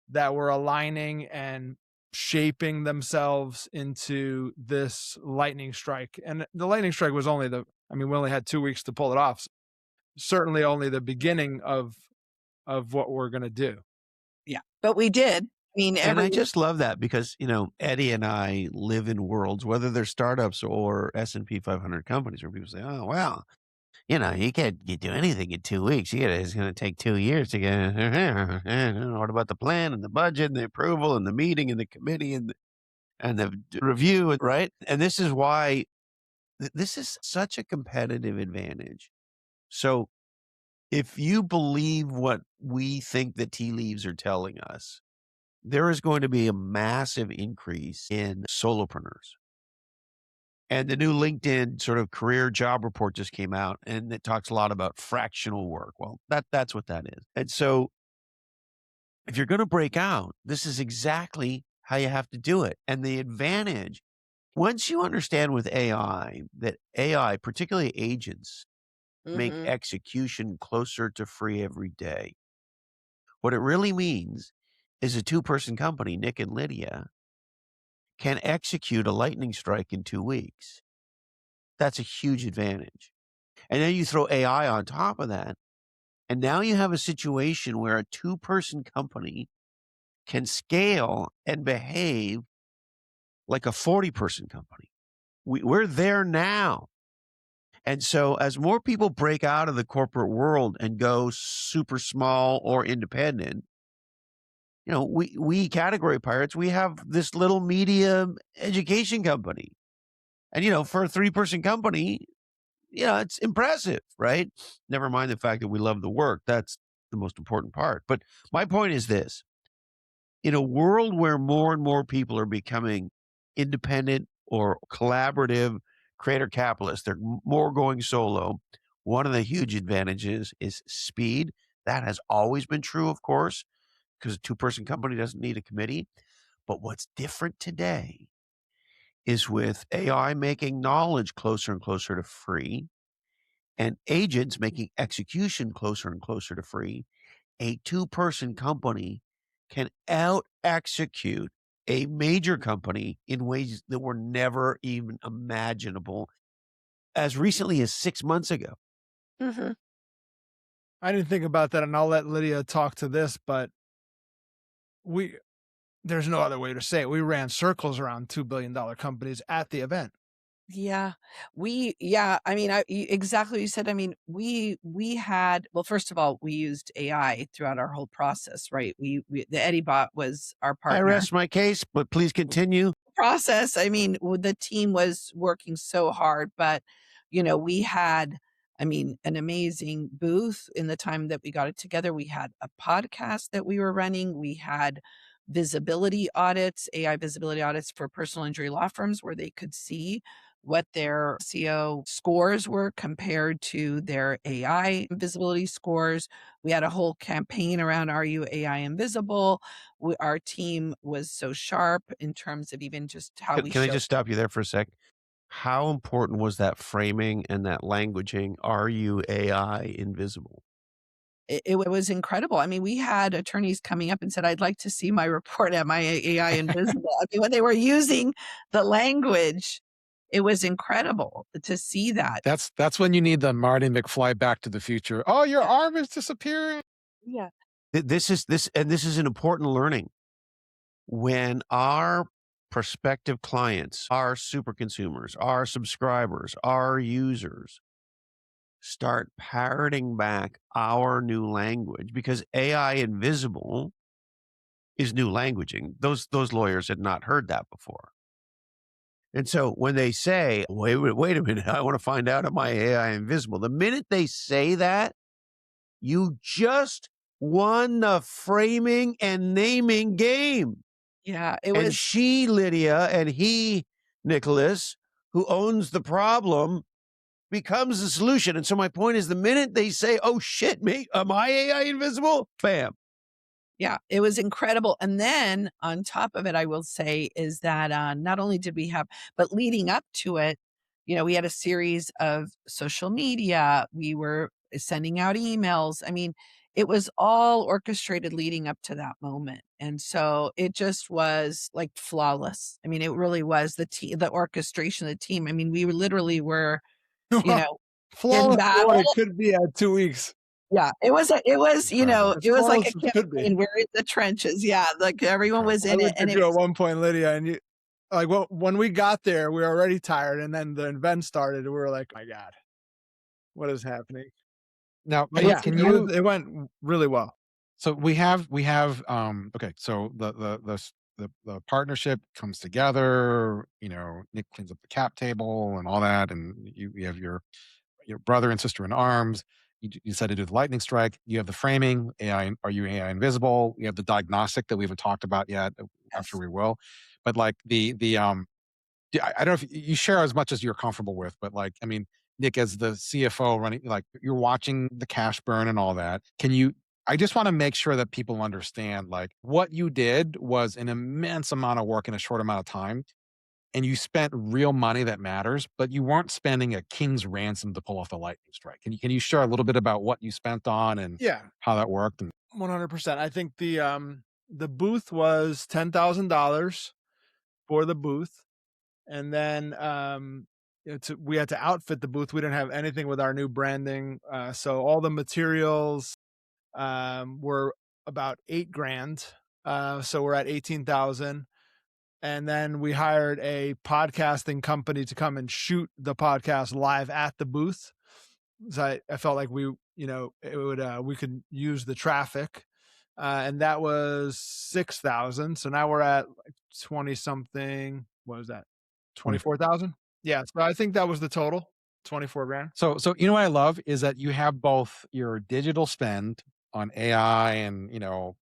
[SPEAKER 5] that were aligning and shaping themselves into this lightning strike. And the lightning strike was we only had 2 weeks to pull it off. Certainly only the beginning of what we're going to do.
[SPEAKER 2] Yeah, but we did.
[SPEAKER 4] And I just love that because, Eddie and I live in worlds, whether they're startups or S&P 500 companies, where people say, oh, well, you can't do anything in 2 weeks. It's going to take 2 years to get, what about the plan and the budget and the approval and the meeting and the committee and the review, right? And this is why this is such a competitive advantage. So if you believe what we think the tea leaves are telling us, there is going to be a massive increase in solopreneurs. And the new LinkedIn sort of career job report just came out, and it talks a lot about fractional work. Well, that's what that is. And so if you're going to break out, this is exactly how you have to do it. And the advantage, once you understand with AI, that AI, particularly agents, make execution closer to free every day. What it really means is a 2-person company, Nick and Lydia, can execute a lightning strike in 2 weeks. That's a huge advantage. And then you throw AI on top of that. And now you have a situation where a 2-person company can scale and behave like a 40-person company. We're there now. And so as more people break out of the corporate world and go super small or independent, we category pirates, we have this little media education company. And, for a 3-person company, it's impressive, right? Never mind the fact that we love the work. That's the most important part. But my point is this. in a world where more and more people are becoming independent or collaborative creator capitalists, they're more going solo. One of the huge advantages is speed. That has always been true, of course, because a two-person company doesn't need a committee. But what's different today is with AI making knowledge closer and closer to free and agents making execution closer and closer to free, a two-person company can out execute a major company in ways that were never even imaginable as recently as 6 months ago.
[SPEAKER 2] Mhm.
[SPEAKER 5] I didn't think about that, and I'll let Lydia talk to this, but there's no other way to say it. We ran circles around $2 billion companies at the event.
[SPEAKER 2] Yeah, I mean, exactly what you said. I mean, we had, well, first of all, we used AI throughout our whole process, right? The Eddie bot was our
[SPEAKER 4] I
[SPEAKER 2] partner.
[SPEAKER 4] rest my case, but please continue.
[SPEAKER 2] Process. I mean, the team was working so hard, but we had, I mean, an amazing booth in the time that we got it together. We had a podcast that we were running. We had visibility audits, AI visibility audits for personal injury law firms where they could see what their CO scores were compared to their AI visibility scores. We had a whole campaign around Are You AI Invisible? Our team was so sharp in terms of even just how we
[SPEAKER 4] Can I
[SPEAKER 2] showed.
[SPEAKER 4] just stop you there for a sec? How important was that framing and that languaging? Are you AI invisible?
[SPEAKER 2] It was incredible. I mean, we had attorneys coming up and said, "I'd like to see my report at my AI invisible." I mean, when they were using the language, it was incredible to see that.
[SPEAKER 3] That's when you need the Marty McFly Back to the Future. Oh, your arm is disappearing.
[SPEAKER 2] Yeah.
[SPEAKER 4] This is an important learning. When our prospective clients, our super consumers, our subscribers, our users start parroting back our new language, because AI invisible is new languaging. Those lawyers had not heard that before. And so when they say, wait a minute, I want to find out, am I AI invisible? The minute they say that, you just won the framing and naming game.
[SPEAKER 2] Yeah, it
[SPEAKER 4] And
[SPEAKER 2] was.
[SPEAKER 4] she, Lydia, and he, Nicholas, who owns the problem, becomes the solution. And so my point is, the minute they say, oh shit, me, am I AI invisible? Bam.
[SPEAKER 2] Yeah, it was incredible. And then on top of it, I will say is that not only did we have, but leading up to it, we had a series of social media. We were sending out emails. I mean, it was all orchestrated leading up to that moment. And so it just was like flawless. I mean, it really was the orchestration of the team. I mean, we literally were, you know, in
[SPEAKER 5] Flawless is what
[SPEAKER 2] battle.
[SPEAKER 5] it could be at 2 weeks.
[SPEAKER 2] Yeah, it was,
[SPEAKER 3] Incredible.
[SPEAKER 5] As
[SPEAKER 2] it was like
[SPEAKER 5] flawless
[SPEAKER 2] a
[SPEAKER 5] as could be.
[SPEAKER 2] campaign. We're in the trenches. Yeah, like everyone was
[SPEAKER 5] I
[SPEAKER 2] in it,
[SPEAKER 5] looked
[SPEAKER 2] and
[SPEAKER 5] at
[SPEAKER 2] it
[SPEAKER 5] you at
[SPEAKER 2] was.
[SPEAKER 5] one point, Lydia, and you like when we got there, we were already tired, and then the event started, and we were like, "My God, what is happening?"
[SPEAKER 3] Now,
[SPEAKER 5] But
[SPEAKER 2] Yeah,
[SPEAKER 3] can
[SPEAKER 5] it
[SPEAKER 3] you?
[SPEAKER 5] it went really well.
[SPEAKER 3] So we have okay. So the partnership comes together. Nick cleans up the cap table and all that, and you have your brother and sister in arms. You decide to do the lightning strike. You have the framing. AI, are you AI invisible? You have the diagnostic that we haven't talked about yet. I'm sure
[SPEAKER 2] yes.
[SPEAKER 3] we will. But like I don't know if you share as much as you're comfortable with, but like, I mean, Nick, as the CFO running, like you're watching the cash burn and all that. I just want to make sure that people understand like what you did was an immense amount of work in a short amount of time. And you spent real money that matters, but you weren't spending a king's ransom to pull off the lightning strike. Can you share a little bit about what you spent on and
[SPEAKER 5] Yeah,
[SPEAKER 3] how that worked? And
[SPEAKER 5] 100%. I think the booth was $10,000 for the booth, and then we had to outfit the booth. We didn't have anything with our new branding, so all the materials were about 8 grand. So we're at 18,000. And then we hired a podcasting company to come and shoot the podcast live at the booth. So I felt like it would we could use the traffic, and that was 6,000. So now we're at like 20 something. What was that?
[SPEAKER 3] 24.
[SPEAKER 5] 24,000. Yeah. So I think that was the total. 24 grand.
[SPEAKER 3] So what I love is that you have both your digital spend on AI and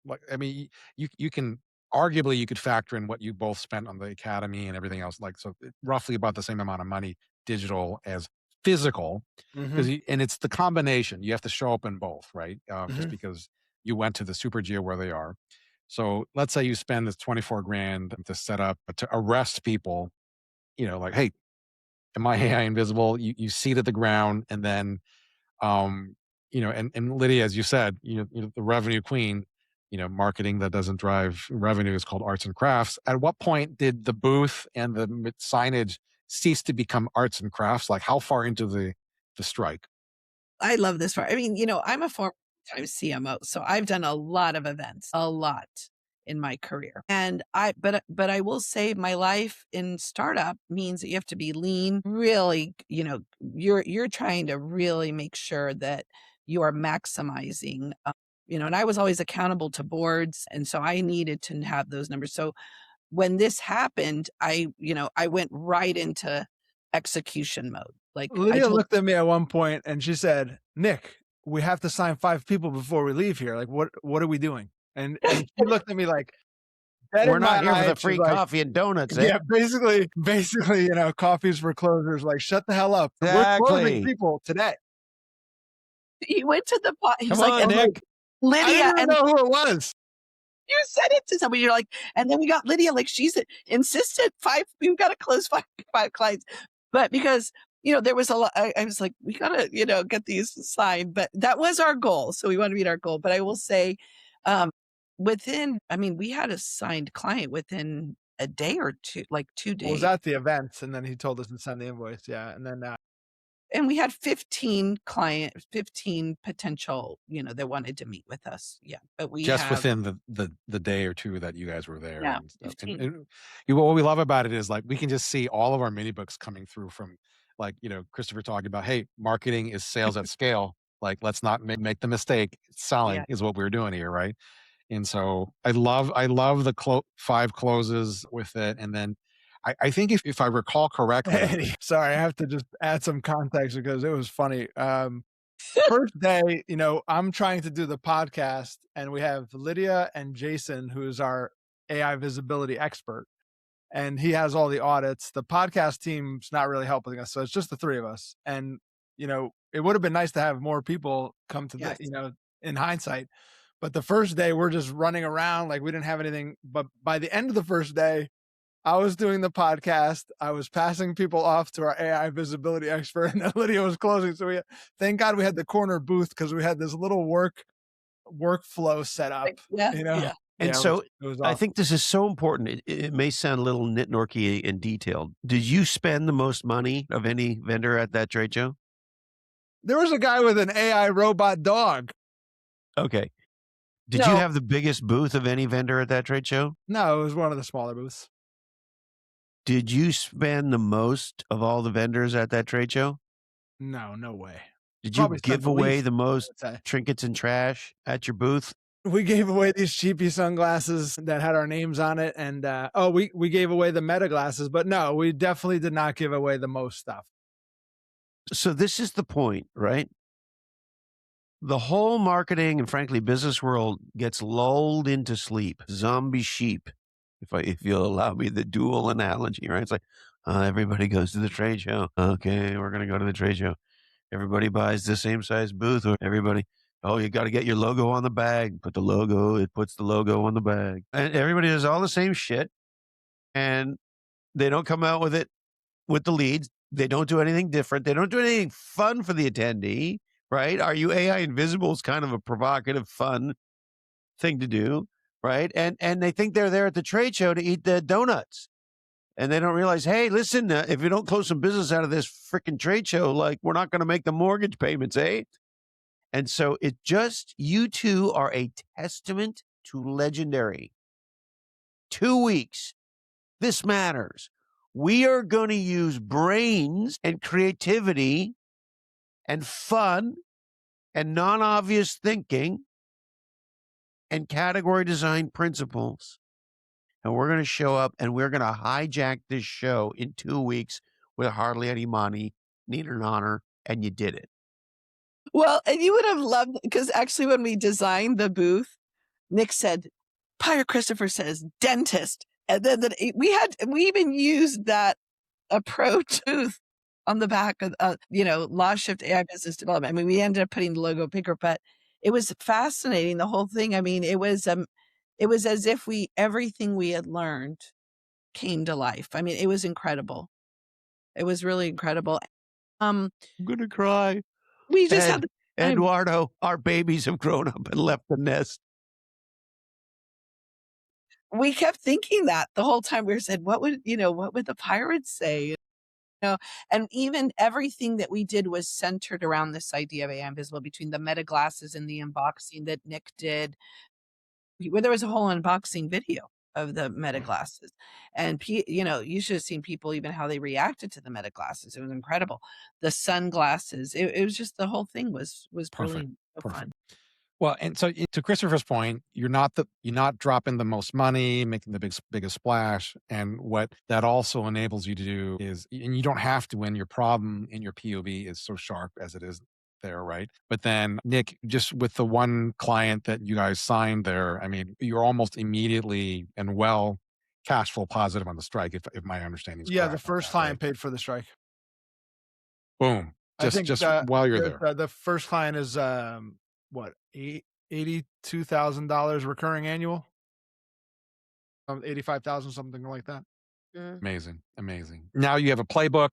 [SPEAKER 3] like I mean you can arguably you could factor in what you both spent on the academy and everything else. Like, so roughly about the same amount of money, digital as physical,
[SPEAKER 5] Mm-hmm.
[SPEAKER 3] and it's the combination. You have to show up in both, right? Just
[SPEAKER 5] Mm-hmm.
[SPEAKER 3] because you went to the super geo where they are. So let's say you spend this 24 grand to set up, to arrest people, like, hey, am I AI invisible? You seed at the ground, and then, um, and Lydia, as you said, the revenue queen, marketing that doesn't drive revenue is called arts and crafts. At what point did the booth and the signage cease to become arts and crafts? Like, how far into the strike?
[SPEAKER 2] I love this part. I mean, I'm a former time CMO, so I've done a lot of events, a lot in my career. And but I will say my life in startup means that you have to be lean, really, you're trying to really make sure that you are maximizing, and I was always accountable to boards. And so I needed to have those numbers. So when this happened, I went right into execution mode. Like I
[SPEAKER 5] Lydia
[SPEAKER 2] told
[SPEAKER 5] looked at me at one point and she said, "Nick, we have to sign 5 people before we leave here. Like, what are we doing?" And she looked at me like, dead
[SPEAKER 4] We're
[SPEAKER 5] in
[SPEAKER 4] not
[SPEAKER 5] my
[SPEAKER 4] here for
[SPEAKER 5] eye,
[SPEAKER 4] the
[SPEAKER 5] she's
[SPEAKER 4] free
[SPEAKER 5] like,
[SPEAKER 4] coffee and donuts, eh?
[SPEAKER 5] yeah, basically, coffees for closers. Like, shut the hell up. We're closing
[SPEAKER 4] Exactly.
[SPEAKER 5] people today.
[SPEAKER 2] he went to the pot. He's
[SPEAKER 4] Come
[SPEAKER 2] like,
[SPEAKER 4] on,
[SPEAKER 2] and
[SPEAKER 4] Nick.
[SPEAKER 5] I
[SPEAKER 2] Lydia,
[SPEAKER 5] didn't even
[SPEAKER 2] and
[SPEAKER 5] know who it was.
[SPEAKER 2] you said it to somebody. You're like, and then we got Lydia, like she's insisted we've got to close five clients. But because, there was a lot, I was like, we got to, get these signed, but that was our goal. So we want to meet our goal. But I will say, we had a signed client within a day or two, like 2
[SPEAKER 5] Well, was
[SPEAKER 2] days.
[SPEAKER 5] at the event, and then he told us to send the invoice. Yeah, and then
[SPEAKER 2] And we had 15 potential, that wanted to meet with us. Yeah. But we
[SPEAKER 3] Just
[SPEAKER 2] have,
[SPEAKER 3] within the day or two that you guys were there,
[SPEAKER 2] yeah,
[SPEAKER 3] and stuff.
[SPEAKER 2] 15.
[SPEAKER 3] What we love about it is, like, we can just see all of our mini books coming through from, like, Christopher talking about, hey, marketing is sales at scale. Like, let's not make the mistake.
[SPEAKER 2] Yeah.
[SPEAKER 3] Selling is what we're doing here, right? And so I love the 5 closes with it. And then I think if I recall correctly,
[SPEAKER 5] sorry, I have to just add some context because it was funny. First day, I'm trying to do the podcast, and we have Lydia and Jason, who's our AI visibility expert, and he has all the audits. The podcast team's not really helping us, so it's just the 3 of us. And it would have been nice to have more people come to
[SPEAKER 2] Yes.
[SPEAKER 5] in hindsight. But the first day, we're just running around like we didn't have anything. But by the end of the first day, I was doing the podcast. I was passing people off to our AI visibility expert, and then Lydia was closing. So thank God we had the corner booth, because we had this little workflow set up.
[SPEAKER 2] Yeah. Yeah.
[SPEAKER 4] And
[SPEAKER 5] Yeah,
[SPEAKER 4] so
[SPEAKER 5] it was
[SPEAKER 4] I
[SPEAKER 5] awesome.
[SPEAKER 4] think this is so important. It may sound a little nitnorky and detailed. Did you spend the most money of any vendor at that trade show?
[SPEAKER 5] There was a guy with an AI robot dog.
[SPEAKER 4] Okay. Did
[SPEAKER 2] No.
[SPEAKER 4] you have the biggest booth of any vendor at that trade show?
[SPEAKER 5] No, it was one of the smaller booths.
[SPEAKER 4] Did you spend the most of all the vendors at that trade show?
[SPEAKER 5] No way.
[SPEAKER 4] Did you
[SPEAKER 5] Probably spent
[SPEAKER 4] give
[SPEAKER 5] the
[SPEAKER 4] away
[SPEAKER 5] least,
[SPEAKER 4] the most
[SPEAKER 5] I would say.
[SPEAKER 4] trinkets and trash at your booth?
[SPEAKER 5] We gave away these cheapy sunglasses that had our names on it, and we gave away the Meta glasses, but no, we definitely did not give away the most stuff.
[SPEAKER 4] So this is the point, right? The whole marketing and frankly business world gets lulled into sleep. Zombie sheep, if you'll allow me the dual analogy, right? It's like everybody goes to the trade show. Okay, we're gonna go to the trade show. Everybody buys the same size booth, or everybody. Oh, you got to get your logo on the bag. It puts the logo on the bag, and everybody does all the same shit, and they don't come out with it with the leads. They don't do anything different. They don't do anything fun for the attendee, right? Are you AI invisible is kind of a provocative, fun thing to do, right? And they think they're there at the trade show to eat the donuts. And they don't realize, hey, listen, if you don't close some business out of this freaking trade show, like, we're not going to make the mortgage payments, eh? And so you two are a testament to legendary. 2 weeks. This matters. We are going to use brains and creativity and fun and non-obvious thinking and category design principles. And we're going to show up and we're going to hijack this show in 2 weeks with hardly any money, need an honor, and you did it.
[SPEAKER 2] Well, and you would have loved, because actually when we designed the booth, Nick said, Pirate Christopher says dentist. And then we even used that approach on the back of, Law Shift AI Business Development. I mean, we ended up putting the logo bigger, but it was fascinating, the whole thing. I mean, it was as if everything we had learned came to life. I mean, it was incredible. It was really incredible.
[SPEAKER 4] I'm going to cry.
[SPEAKER 2] We just had the time.
[SPEAKER 4] Eduardo, our babies have grown up and left the nest.
[SPEAKER 2] We kept thinking that the whole time. We said, what would the pirates say? And even everything that we did was centered around this idea of AI Invisible, between the meta glasses and the unboxing that Nick did, where there was a whole unboxing video of the meta glasses. And, you should have seen people, even how they reacted to the meta glasses. It was incredible. The sunglasses, it was just, the whole thing was really fun.
[SPEAKER 3] Well, and so to Christopher's point, you're not dropping the most money, making the biggest splash. And what that also enables you to do is, and you don't have to when your problem in your POV is so sharp as it is there, right? But then, Nick, just with the one client that you guys signed there, I mean, you're almost immediately and well cash flow positive on the strike, if my understanding is correct.
[SPEAKER 5] Yeah, the first client paid for the strike.
[SPEAKER 3] Boom. Just while you're there.
[SPEAKER 5] The first client is what, $82,000 recurring annual, $85,000, something like that.
[SPEAKER 3] Amazing. Now you have a playbook.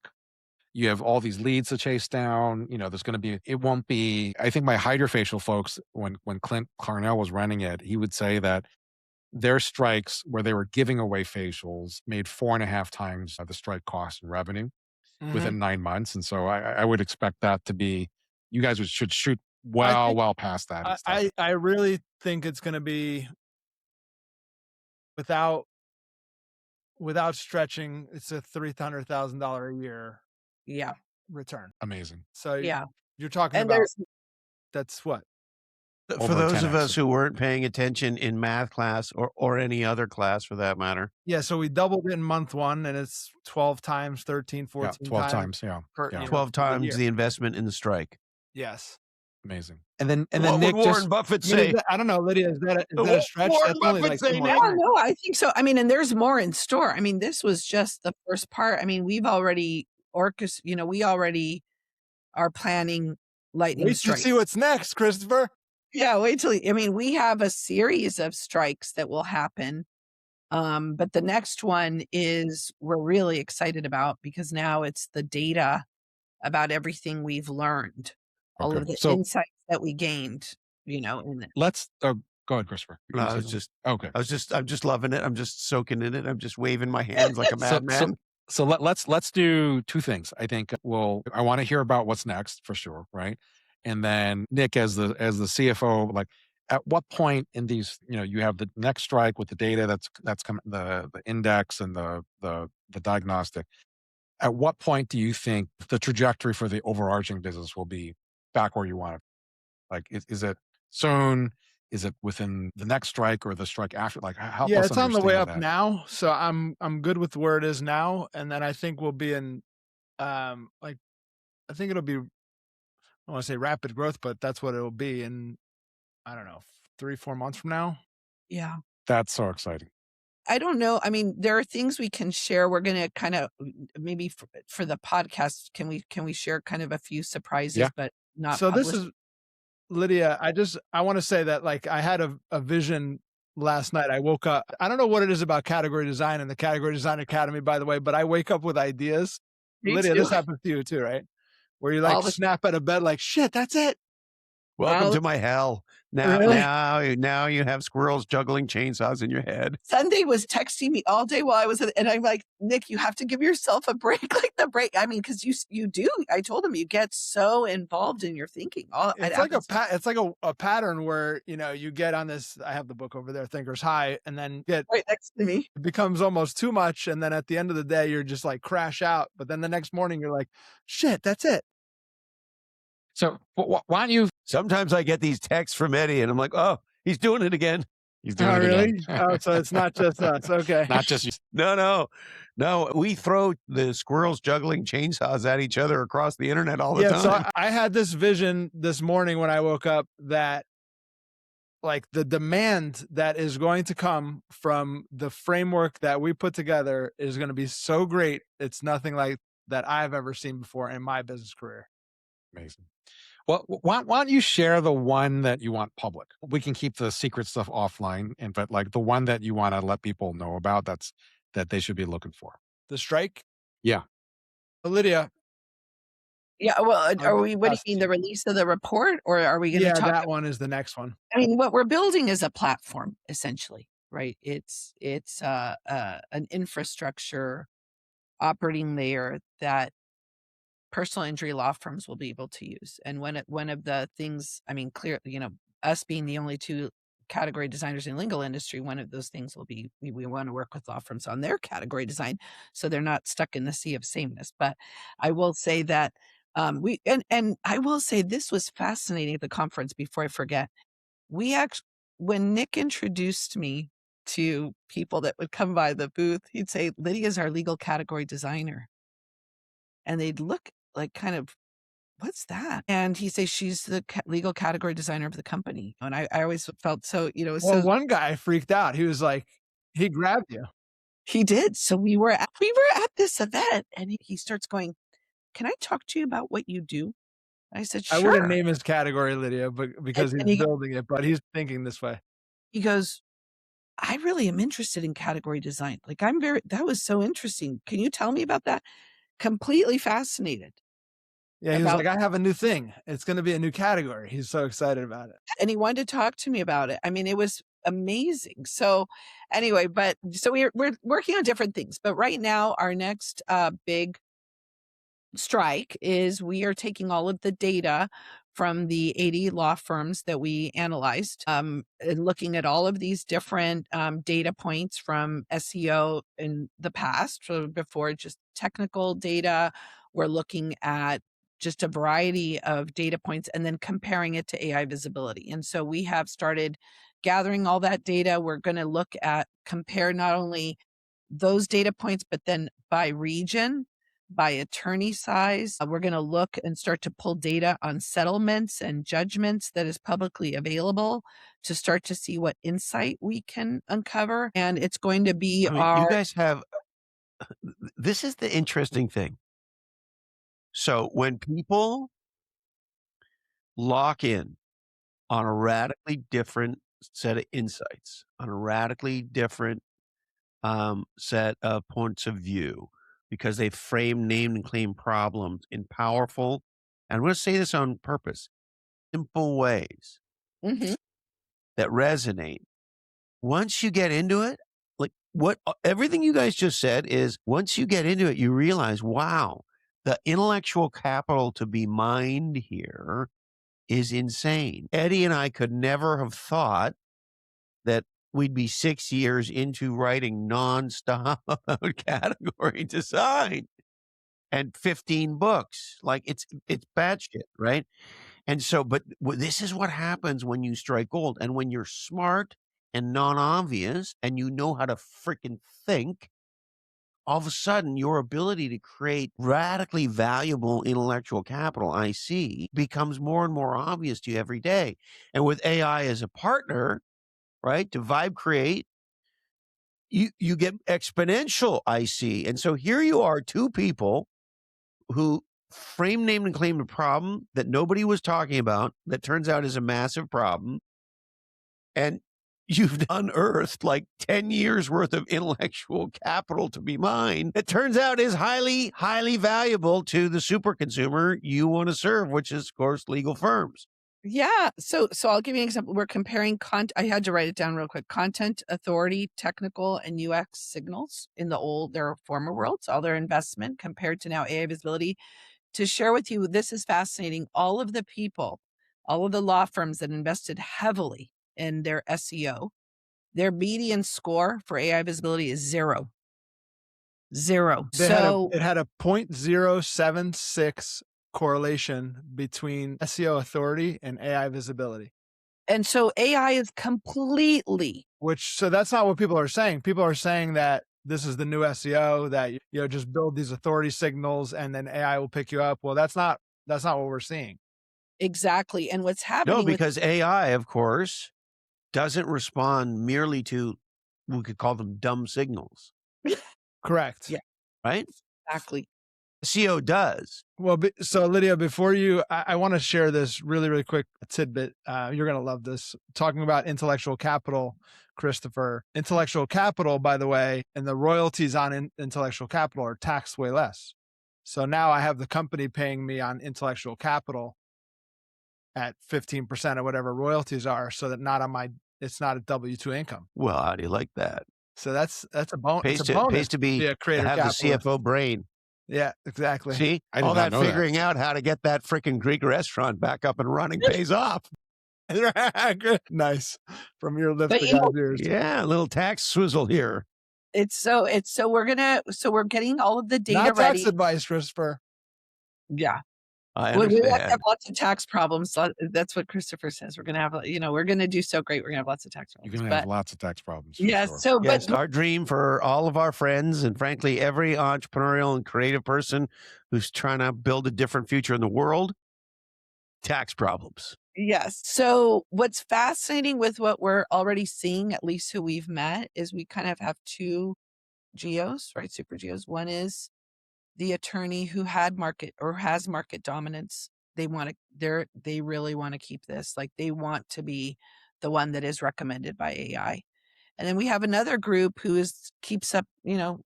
[SPEAKER 3] You have all these leads to chase down. There's going to be. It won't be. I think my hydrofacial folks, when Clint Carnell was running it, he would say that their strikes where they were giving away facials made 4.5 times the strike cost and revenue within 9 months. And so I would expect that to be. You guys should shoot well past that.
[SPEAKER 5] I really think it's going to be, without stretching, it's a $300,000 a year return.
[SPEAKER 3] Amazing.
[SPEAKER 5] So you're talking about, that's what?
[SPEAKER 4] For those of us who weren't paying attention in math class or any other class for that matter.
[SPEAKER 5] Yeah, so we doubled it in month 1, and it's 12 times, 13, 14
[SPEAKER 3] 12 times.
[SPEAKER 4] 12 times the investment in the strike.
[SPEAKER 5] Yes.
[SPEAKER 3] Amazing. And then
[SPEAKER 4] what
[SPEAKER 3] Nick,
[SPEAKER 4] would Warren Buffett say?
[SPEAKER 5] I don't know, Lydia, is that a stretch?
[SPEAKER 4] Warren Buffett say, Nick?
[SPEAKER 2] No, I think so. I mean, and there's more in store. I mean, this was just the first part. I mean, we've already we already are planning lightning strikes.
[SPEAKER 5] Wait to see what's next, Christopher.
[SPEAKER 2] Yeah, wait till. I mean, we have a series of strikes that will happen. But the next one we're really excited about, because now it's the data about everything we've learned. All of the insights that we gained, in it.
[SPEAKER 3] Let's go ahead, Christopher.
[SPEAKER 4] No, I was just okay. I'm just loving it. I'm just soaking in it. I'm just waving my hands like a madman.
[SPEAKER 3] So let's do two things. I think I want to hear about what's next for sure, right? And then Nick, as the CFO, like, at what point in these, you have the next strike with the data that's coming, the index and the diagnostic. At what point do you think the trajectory for the overarching business will be back where you want it? Like, is it soon? Is it within the next strike or the strike after? Like, how?
[SPEAKER 5] Yeah, it's on the way up now. So I'm good with where it is now, and then I think we'll be in, I think it'll be, I don't want to say rapid growth, but that's what it'll be in, I don't know, 3-4 months from now.
[SPEAKER 2] Yeah,
[SPEAKER 3] that's so exciting.
[SPEAKER 2] I don't know. I mean, there are things we can share. We're going to kind of, maybe for the podcast, can we share kind of a few surprises, but not.
[SPEAKER 5] So
[SPEAKER 2] published?
[SPEAKER 5] This is, Lydia, I want to say that, like, I had a vision last night. I woke up. I don't know what it is about category design and the Category Design Academy, by the way, but I wake up with ideas.
[SPEAKER 2] Me
[SPEAKER 5] Lydia,
[SPEAKER 2] too.
[SPEAKER 5] this happens to you too, right? Where you like snap out of bed like, shit, that's it.
[SPEAKER 4] Welcome to my hell. Now,
[SPEAKER 2] Really?
[SPEAKER 4] now you have squirrels juggling chainsaws in your head.
[SPEAKER 2] Sunday was texting me all day while I was, and I'm like, Nick, you have to give yourself a break. Like the break. I mean, because you do. I told him you get so involved in your thinking.
[SPEAKER 5] It's like a pattern where, you get on this. I have the book over there, Thinker's High, and then get
[SPEAKER 2] right next to me.
[SPEAKER 5] It becomes almost too much, and then at the end of the day, you're just like crash out. But then the next morning, you're like, shit, that's it.
[SPEAKER 3] So why don't you?
[SPEAKER 4] Sometimes I get these texts from Eddie, and I'm like, oh, he's doing it again.
[SPEAKER 3] He's doing it
[SPEAKER 5] really?
[SPEAKER 3] again.
[SPEAKER 5] Oh, so it's not just us. Okay.
[SPEAKER 3] Not just you.
[SPEAKER 4] No. We throw the squirrels juggling chainsaws at each other across the internet all the time.
[SPEAKER 5] So I had this vision this morning when I woke up that, like the demand that is going to come from the framework that we put together is going to be so great. It's nothing like that I've ever seen before in my business career.
[SPEAKER 3] Amazing. Well, why don't you share the one that you want public? We can keep the secret stuff offline, but like the one that you want to let people know about, that they should be looking for.
[SPEAKER 5] The strike?
[SPEAKER 3] Yeah.
[SPEAKER 5] Lydia.
[SPEAKER 2] Yeah. Well,
[SPEAKER 5] I'll
[SPEAKER 2] what do you
[SPEAKER 5] pass it
[SPEAKER 2] mean,
[SPEAKER 5] to
[SPEAKER 2] the
[SPEAKER 5] you.
[SPEAKER 2] release of the report, or are we going to
[SPEAKER 5] Yeah,
[SPEAKER 2] talk?
[SPEAKER 5] that one is the next one.
[SPEAKER 2] I mean, what we're building is a platform, essentially, right? It's an infrastructure operating layer that personal injury law firms will be able to use. And one of the things, I mean, clear, us being the only two category designers in the legal industry, one of those things will be we want to work with law firms on their category design, so they're not stuck in the sea of sameness. But I will say that and I will say this was fascinating at the conference. Before I forget, we actually, when Nick introduced me to people that would come by the booth, he'd say, "Lydia's our legal category designer." And they'd look like kind of, "What's that?" And he'd say, "She's the legal category designer of the company." And I always felt so,
[SPEAKER 5] Well,
[SPEAKER 2] so
[SPEAKER 5] one guy freaked out. He was like, he grabbed you.
[SPEAKER 2] he did. So we were at this event, and he starts going, "Can I talk to you about what you do?" I said,
[SPEAKER 5] I wouldn't
[SPEAKER 2] "Sure."
[SPEAKER 5] name his category Lydia, but because he's
[SPEAKER 2] And
[SPEAKER 5] building it, but he's thinking this way.
[SPEAKER 2] he goes, "I really am interested in category design. Like, that was so interesting. Can you tell me about that?" Completely fascinated.
[SPEAKER 5] Yeah, he was like, I have a new thing. It's going to be a new category. He's so excited about it.
[SPEAKER 2] And he wanted to talk to me about it. I mean, it was amazing. So anyway, so we're working on different things. But right now, our next big strike is we are taking all of the data from the 80 law firms that we analyzed, and looking at all of these different data points from SEO in the past, so before just technical data. We're looking at just a variety of data points and then comparing it to AI visibility. And so we have started gathering all that data. We're going to look at compare not only those data points, but then by region, by attorney size. We're going to look and start to pull data on settlements and judgments that is publicly available to start to see what insight we can uncover. And it's going to be
[SPEAKER 4] you guys have, this is the interesting thing. So when people lock in on a radically different set of insights, on a radically different set of points of view, because they frame, named, and claimed problems in powerful, and I'm going to say this on purpose, simple ways that resonate. Once you get into it, like everything you guys just said is, once you get into it, you realize, wow, the intellectual capital to be mined here is insane. Eddie and I could never have thought that we'd be 6 years into writing nonstop about category design and 15 books. Like it's batshit, right? And so, but this is what happens when you strike gold. And when you're smart and non-obvious and you know how to freaking think, all of a sudden your ability to create radically valuable intellectual capital, IC, becomes more and more obvious to you every day. And with AI as a partner, right, to vibe create, you get exponential IC. And so here you are, two people who frame, named, and claimed a problem that nobody was talking about that turns out is a massive problem. And you've unearthed like 10 years worth of intellectual capital to be mined. It turns out is highly, highly valuable to the super consumer you want to serve, which is, of course, legal firms.
[SPEAKER 2] Yeah. So I'll give you an example. We're comparing I had to write it down real quick. Content, authority, technical, and UX signals in their former worlds, all their investment compared to now AI visibility. To share with you, this is fascinating. All of the people, all of the law firms that invested heavily in their SEO, their median score for AI visibility is 0. 0.
[SPEAKER 5] It had a 0.076 correlation between SEO authority and AI visibility.
[SPEAKER 2] And so AI is completely.
[SPEAKER 5] So that's not what people are saying. People are saying that this is the new SEO, that just build these authority signals and then AI will pick you up. Well, that's not what we're seeing.
[SPEAKER 2] Exactly. And what's happening?
[SPEAKER 4] No, because AI, of course, doesn't respond merely to, we could call them dumb signals,
[SPEAKER 5] Correct.
[SPEAKER 2] Yeah.
[SPEAKER 4] right?
[SPEAKER 2] Exactly.
[SPEAKER 4] SEO does.
[SPEAKER 5] Well, so Lydia, before I want to share this really quick tidbit. You're going to love this. Talking about intellectual capital, Christopher. Intellectual capital, by the way, and the royalties on intellectual capital are taxed way less. So now I have the company paying me on intellectual capital at 15% of whatever royalties are, so that it's not a W-2 income.
[SPEAKER 4] Well, how do you like that?
[SPEAKER 5] So that's a bonus.
[SPEAKER 4] Pays
[SPEAKER 5] It's a bonus
[SPEAKER 4] to be
[SPEAKER 5] a creator
[SPEAKER 4] have the
[SPEAKER 5] capitalist.
[SPEAKER 4] CFO brain.
[SPEAKER 5] Yeah, exactly.
[SPEAKER 4] See,
[SPEAKER 3] I did
[SPEAKER 4] all
[SPEAKER 3] not
[SPEAKER 4] that
[SPEAKER 3] know that.
[SPEAKER 4] figuring out how to get that freaking Greek restaurant back up and running pays off.
[SPEAKER 5] Nice. From your lips
[SPEAKER 2] But
[SPEAKER 5] to
[SPEAKER 2] you know,
[SPEAKER 5] God's ears.
[SPEAKER 4] Yeah, a little tax swizzle here.
[SPEAKER 2] we're getting all of the data
[SPEAKER 5] Not
[SPEAKER 2] ready.
[SPEAKER 5] tax advice, Christopher.
[SPEAKER 2] Yeah.
[SPEAKER 4] I
[SPEAKER 2] We have to
[SPEAKER 4] understand.
[SPEAKER 2] have lots of tax problems. That's what Christopher says. We're going to have, we're going to do so great. We're going to have lots of tax
[SPEAKER 3] You're
[SPEAKER 2] problems.
[SPEAKER 3] going to have lots of tax problems. For
[SPEAKER 2] Yeah.
[SPEAKER 3] sure.
[SPEAKER 2] So,
[SPEAKER 4] Yes,
[SPEAKER 2] but
[SPEAKER 4] our dream for all of our friends and frankly, every entrepreneurial and creative person who's trying to build a different future in the world, tax problems.
[SPEAKER 2] yes. So what's fascinating with what we're already seeing, at least who we've met, is we kind of have two geos, right? Super geos. One is the attorney who had market or has market dominance. They really want to keep this. Like they want to be the one that is recommended by AI. And then we have another group who keeps up,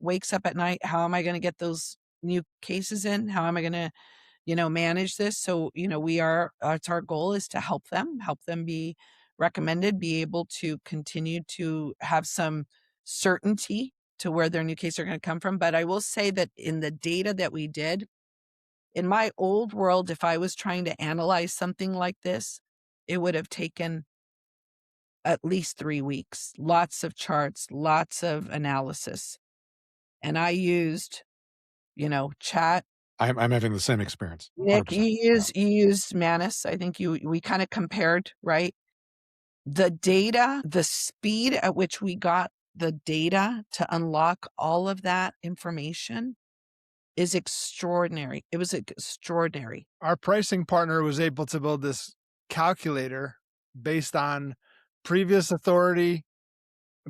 [SPEAKER 2] wakes up at night. How am I going to get those new cases in? How am I going to, manage this? So, it's our goal is to help them be recommended, be able to continue to have some certainty to where their new cases are going to come from. But I will say that in the data that we did, in my old world, if I was trying to analyze something like this, it would have taken at least 3 weeks, lots of charts, lots of analysis. And I used, chat.
[SPEAKER 3] I'm having the same experience.
[SPEAKER 2] Nick,
[SPEAKER 3] 100%.
[SPEAKER 2] you used Manus. I think we kind of compared, right? The data, the speed at which we got the data to unlock all of that information is extraordinary. It was extraordinary.
[SPEAKER 5] Our pricing partner was able to build this calculator based on previous authority,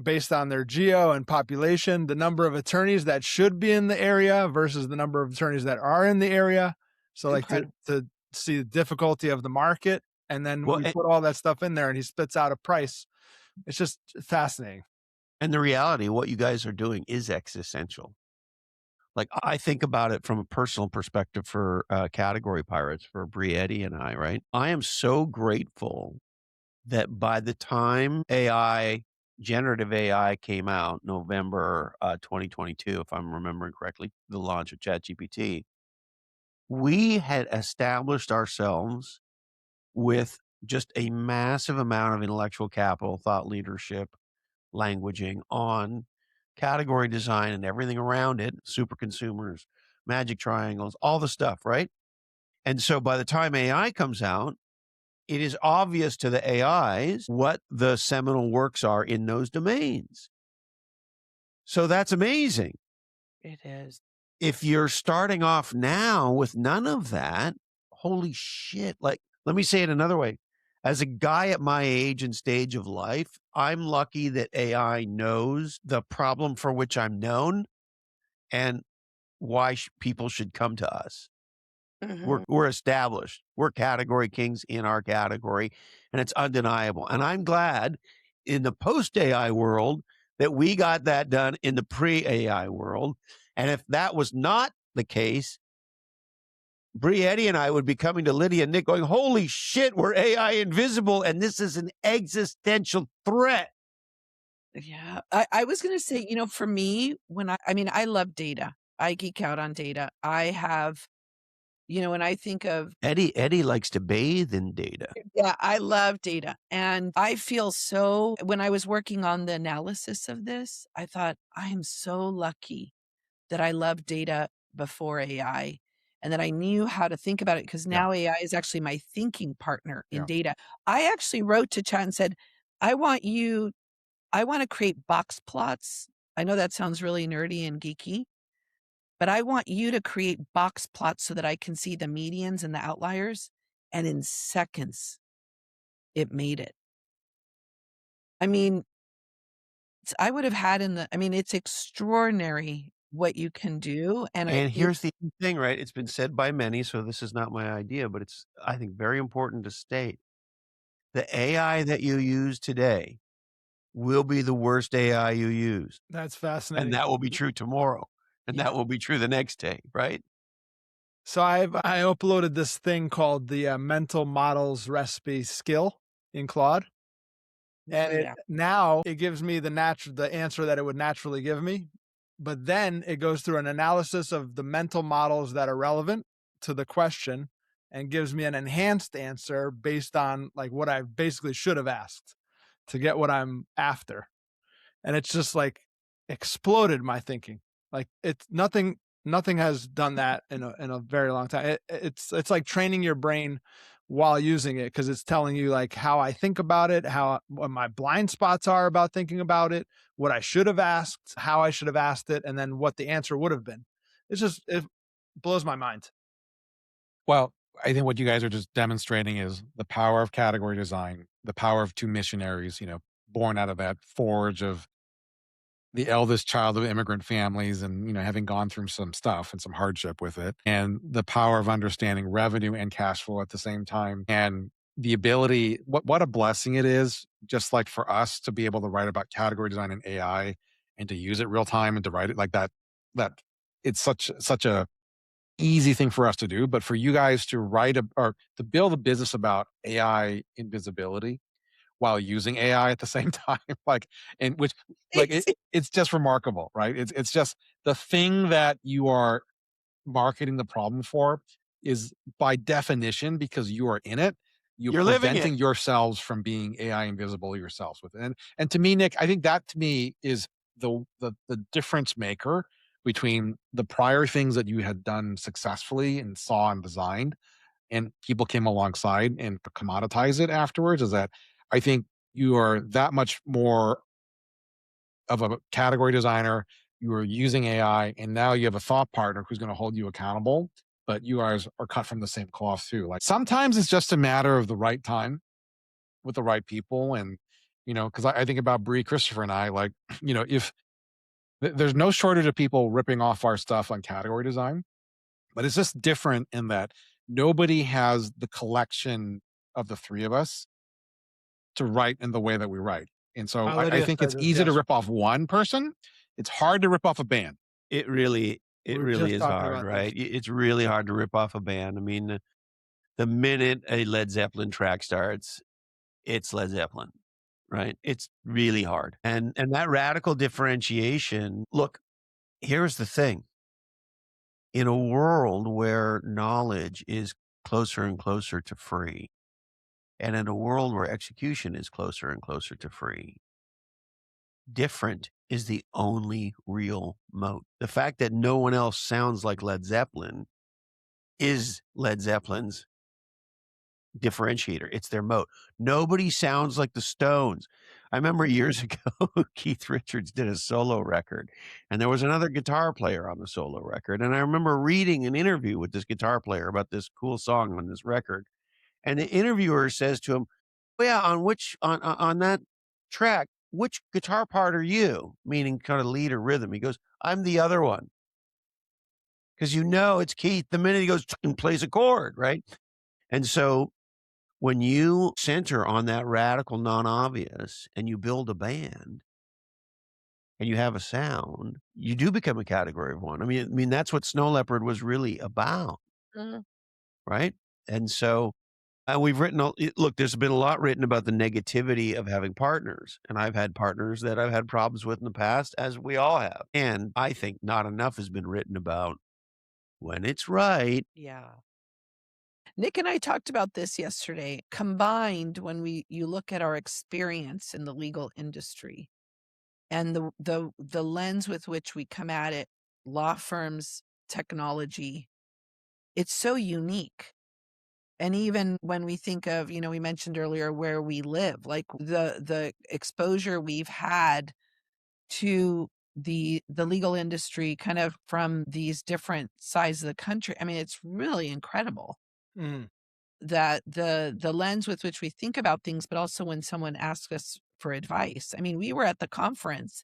[SPEAKER 5] based on their geo and population, the number of attorneys that should be in the area versus the number of attorneys that are in the area. So like to see the difficulty of the market. And then we put all that stuff in there and he spits out a price. It's just fascinating.
[SPEAKER 4] And the reality, what you guys are doing is existential. Like I think about it from a personal perspective for Category Pirates, for Brie, Eddie, and I, right? I am so grateful that by the time generative AI came out, November 2022, if I'm remembering correctly, the launch of ChatGPT, we had established ourselves with just a massive amount of intellectual capital, thought leadership, languaging on category design and everything around it, super consumers, magic triangles, all the stuff, right? And so by the time AI comes out, it is obvious to the AIs what the seminal works are in those domains. So that's amazing.
[SPEAKER 2] It is.
[SPEAKER 4] If you're starting off now with none of that, holy shit. Like, let me say it another way. As a guy at my age and stage of life, I'm lucky that AI knows the problem for which I'm known and why people should come to us.
[SPEAKER 2] Mhm.
[SPEAKER 4] We're established. We're category kings in our category, and it's undeniable. And I'm glad in the post-AI world that we got that done in the pre-AI world. And if that was not the case, Brie, Eddie, and I would be coming to Lydia and Nick going, holy shit, we're AI invisible, and this is an existential threat.
[SPEAKER 2] Yeah. I was going to say, for me, I love data. I geek out on data. I have, when I think of
[SPEAKER 4] Eddie likes to bathe in data.
[SPEAKER 2] Yeah, I love data. And I feel when I was working on the analysis of this, I thought, I am so lucky that I love data before AI and that I knew how to think about it because now AI is actually my thinking partner in data. I actually wrote to chat and said, I want to create box plots. I know that sounds really nerdy and geeky, but I want you to create box plots so that I can see the medians and the outliers. And in seconds, it made it. I mean, I would have had it's extraordinary what you can do. And
[SPEAKER 4] And here's the thing, right? It's been said by many, so this is not my idea, but it's, I think, very important to state. The AI that you use today will be the worst AI you use,
[SPEAKER 5] That's
[SPEAKER 4] and
[SPEAKER 5] fascinating.
[SPEAKER 4] that will be true tomorrow, and
[SPEAKER 2] Yeah.
[SPEAKER 4] that will be true the next day, right?
[SPEAKER 5] So I uploaded this thing called the mental models recipe skill in Claude, and
[SPEAKER 2] Yeah.
[SPEAKER 5] now it gives me the answer that it would naturally give me, but then it goes through an analysis of the mental models that are relevant to the question and gives me an enhanced answer based on like what I basically should have asked to get what I'm after. And it's just like exploded my thinking. Like it's nothing has done that in a very long time. It's like training your brain while using it because it's telling you like how I think about it, how what my blind spots are about thinking about it, what I should have asked, how I should have asked it, and then what the answer would have been. It blows my mind.
[SPEAKER 3] Well, I think what you guys are just demonstrating is the power of category design, the power of two missionaries, born out of that forge of the eldest child of immigrant families and, having gone through some stuff and some hardship with it, and the power of understanding revenue and cash flow at the same time. And the ability, what a blessing it is, just like for us to be able to write about category design and AI and to use it real time and to write it like that it's such a easy thing for us to do. But for you guys to or to build a business about AI invisibility while using AI at the same time, like, and which, like,
[SPEAKER 2] It's
[SPEAKER 3] it's just remarkable, right? It's just the thing that you are marketing the problem for is by definition, because you are in it, you're
[SPEAKER 4] You're living it.
[SPEAKER 3] preventing yourselves from being AI invisible yourselves with it. And to me, Nick, I think that to me is the difference maker between the prior things that you had done successfully and saw and designed and people came alongside and commoditize it afterwards, is that I think you are that much more of a category designer. You are using AI, and now you have a thought partner who's going to hold you accountable. But you guys are cut from the same cloth too. Like sometimes it's just a matter of the right time with the right people, and because I think about Bree, Christopher, and I, like, if there's no shortage of people ripping off our stuff on category design, but it's just different in that nobody has the collection of the three of us to write in the way that we write. And so I
[SPEAKER 5] Lydia
[SPEAKER 3] think
[SPEAKER 5] says
[SPEAKER 3] it's
[SPEAKER 5] this,
[SPEAKER 3] easy to
[SPEAKER 5] yes.
[SPEAKER 3] rip off one person. It's hard to rip off a band.
[SPEAKER 4] It really
[SPEAKER 5] We
[SPEAKER 4] it
[SPEAKER 5] were
[SPEAKER 4] really
[SPEAKER 5] just
[SPEAKER 4] is
[SPEAKER 5] talking
[SPEAKER 4] hard,
[SPEAKER 5] about this.
[SPEAKER 4] right? It's really hard to rip off a band. I mean, the minute a Led Zeppelin track starts, it's Led Zeppelin, right? It's really hard. And that radical differentiation, look, here's the thing. In a world where knowledge is closer and closer to free, and in a world where execution is closer and closer to free, different is the only real moat. The fact that no one else sounds like Led Zeppelin is Led Zeppelin's differentiator. It's their moat. Nobody sounds like the Stones. I remember years ago, Keith Richards did a solo record, and there was another guitar player on the solo record. And I remember reading an interview with this guitar player about this cool song on this record. And the interviewer says to him, "Well, yeah, on that track, which guitar part are you?" Meaning kind of lead or rhythm. He goes, "I'm the other one." Because it's Keith the minute he goes and plays a chord, right? And so when you center on that radical non-obvious and you build a band and you have a sound, you do become a category of one. I mean that's what Snow Leopard was really about,
[SPEAKER 2] Mm.
[SPEAKER 4] right? And so we've written, look, there's been a lot written about the negativity of having partners. And I've had partners that I've had problems with in the past, as we all have. And I think not enough has been written about when it's right.
[SPEAKER 2] Yeah. Nick and I talked about this yesterday. Combined, when you look at our experience in the legal industry and the lens with which we come at it, law firms, technology, it's so unique. And even when we think of, we mentioned earlier where we live, like the exposure we've had to the legal industry kind of from these different sides of the country. I mean, it's really incredible.
[SPEAKER 5] Mm.
[SPEAKER 2] that the lens with which we think about things, but also when someone asks us for advice. I mean, we were at the conference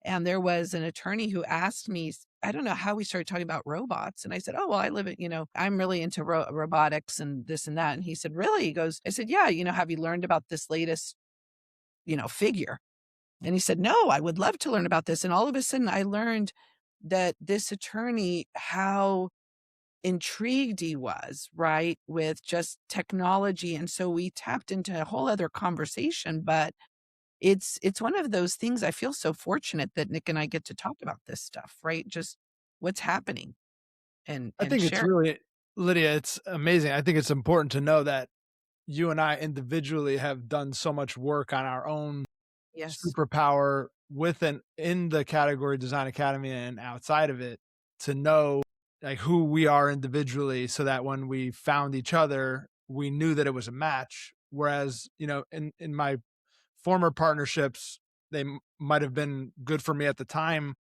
[SPEAKER 2] and there was an attorney who asked me, I don't know how we started talking about robots. And I said, oh, well, I live at, I'm really into robotics and this and that. And he said, really? He goes, I said, yeah, have you learned about this latest, figure? And he said, no, I would love to learn about this. And all of a sudden I learned that this attorney, how intrigued he was, right, with just technology. And so we tapped into a whole other conversation, but it's one of those things. I feel so fortunate that Nick and I get to talk about this stuff, right? Just what's happening
[SPEAKER 5] I
[SPEAKER 2] and
[SPEAKER 5] think it's
[SPEAKER 2] share.
[SPEAKER 5] really, Lydia, it's amazing. I think it's important to know that you and I individually have done so much work on our own
[SPEAKER 2] Yes.
[SPEAKER 5] superpower in the Category Design Academy and outside of it, to know like who we are individually, so that when we found each other, we knew that it was a match. Whereas, in my former partnerships, they might have been good for me at the time.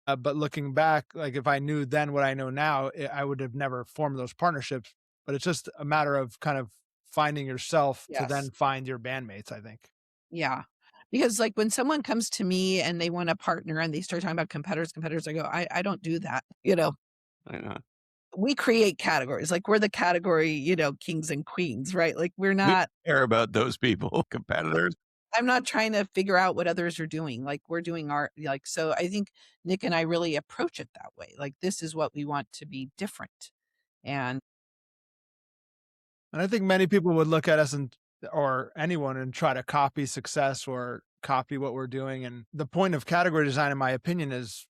[SPEAKER 5] But looking back, like if I knew then what I know now, I would have never formed those partnerships. But it's just a matter of kind of finding yourself to then
[SPEAKER 2] Yes.
[SPEAKER 5] find your bandmates, I think.
[SPEAKER 2] Yeah. Because like when someone comes to me and they want a partner and they start talking about competitors, I go, I don't do that.
[SPEAKER 4] I know.
[SPEAKER 2] We create categories. Like we're the category, kings and queens, right? Like we're
[SPEAKER 4] We
[SPEAKER 2] not,
[SPEAKER 4] care about those people, competitors.
[SPEAKER 2] I'm not trying to figure out what others are doing. Like we're doing so I think Nick and I really approach it that way. Like this is what we want to be different. And
[SPEAKER 5] And I think many people would look at us or anyone and try to copy success or copy what we're doing. And the point of category design, in my opinion, is,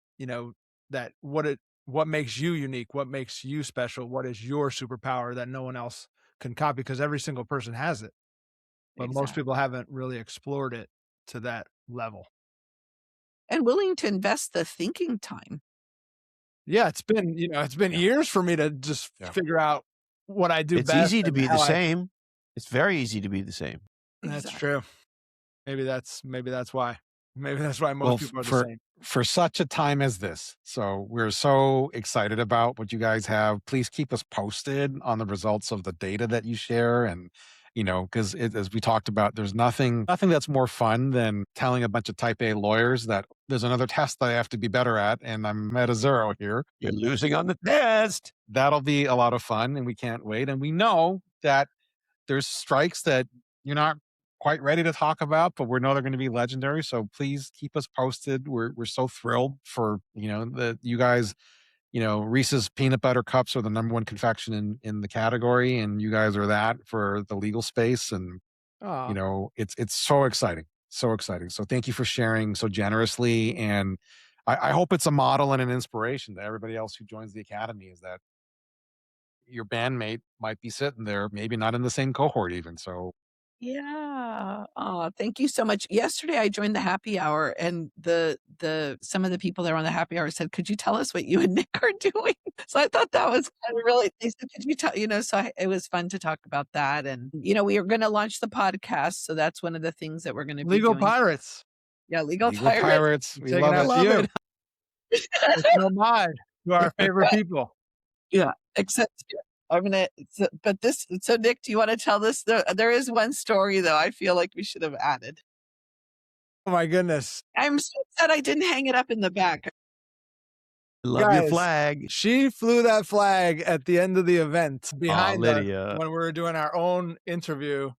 [SPEAKER 5] that what makes you unique, what makes you special, what is your superpower that no one else can copy, because every single person has it. But most
[SPEAKER 2] exactly.
[SPEAKER 5] people haven't really explored it to that level.
[SPEAKER 2] And willing to invest the thinking time.
[SPEAKER 5] Yeah, it's been
[SPEAKER 4] Yeah.
[SPEAKER 5] years for me to just
[SPEAKER 3] Yeah.
[SPEAKER 5] figure out what I do
[SPEAKER 4] It's
[SPEAKER 5] best
[SPEAKER 4] easy to
[SPEAKER 5] and
[SPEAKER 4] be the
[SPEAKER 5] how
[SPEAKER 4] same. It's very easy to be the same.
[SPEAKER 5] That's
[SPEAKER 2] Exactly.
[SPEAKER 5] true. Maybe that's why. Maybe that's why most
[SPEAKER 3] Well,
[SPEAKER 5] people are the
[SPEAKER 3] for
[SPEAKER 5] same.
[SPEAKER 3] for such a time as this. So we're so excited about what you guys have. Please keep us posted on the results of the data that you share. And, because as we talked about, there's nothing that's more fun than telling a bunch of type A lawyers that there's another test that I have to be better at, and I'm at a 0 here.
[SPEAKER 4] You're losing on the test.
[SPEAKER 3] That'll be a lot of fun, and we can't wait. And we know that there's strikes that you're not quite ready to talk about, but we know they're going to be legendary. So please keep us posted. We're so thrilled for that you guys. Reese's peanut butter cups are the number one confection in the category, and you guys are that for the legal space. And
[SPEAKER 5] Oh,
[SPEAKER 3] it's so exciting, so exciting. So thank you for sharing so generously, and I hope it's a model and an inspiration to everybody else who joins the academy. Is that your bandmate might be sitting there, maybe not in the same cohort even. So
[SPEAKER 2] Yeah. Oh, thank you so much. Yesterday I joined the happy hour and the some of the people that were on the happy hour said, "Could you tell us what you and Nick are doing?" So I thought that was kind of really, they said, "Could you tell," it was fun to talk about that. And we are going to launch the podcast, so that's one of the things that we're going to be
[SPEAKER 5] legal
[SPEAKER 2] doing.
[SPEAKER 5] pirates.
[SPEAKER 2] Yeah, legal
[SPEAKER 3] legal
[SPEAKER 2] pirates.
[SPEAKER 3] pirates, we
[SPEAKER 5] Taking
[SPEAKER 3] love it.
[SPEAKER 5] after
[SPEAKER 2] Love
[SPEAKER 5] you.
[SPEAKER 2] it.
[SPEAKER 5] It's no mind to our favorite people.
[SPEAKER 2] Yeah, except I'm gonna. So Nick, do you want to tell this? There is one story though. I feel like we should have added.
[SPEAKER 5] Oh my goodness.
[SPEAKER 2] I'm so upset I didn't hang it up in the back.
[SPEAKER 4] Love your
[SPEAKER 5] Guys,
[SPEAKER 4] flag.
[SPEAKER 5] she flew that flag at the end of the event
[SPEAKER 4] Aw,
[SPEAKER 5] behind us
[SPEAKER 4] Lydia.
[SPEAKER 5] when we were doing our own interview.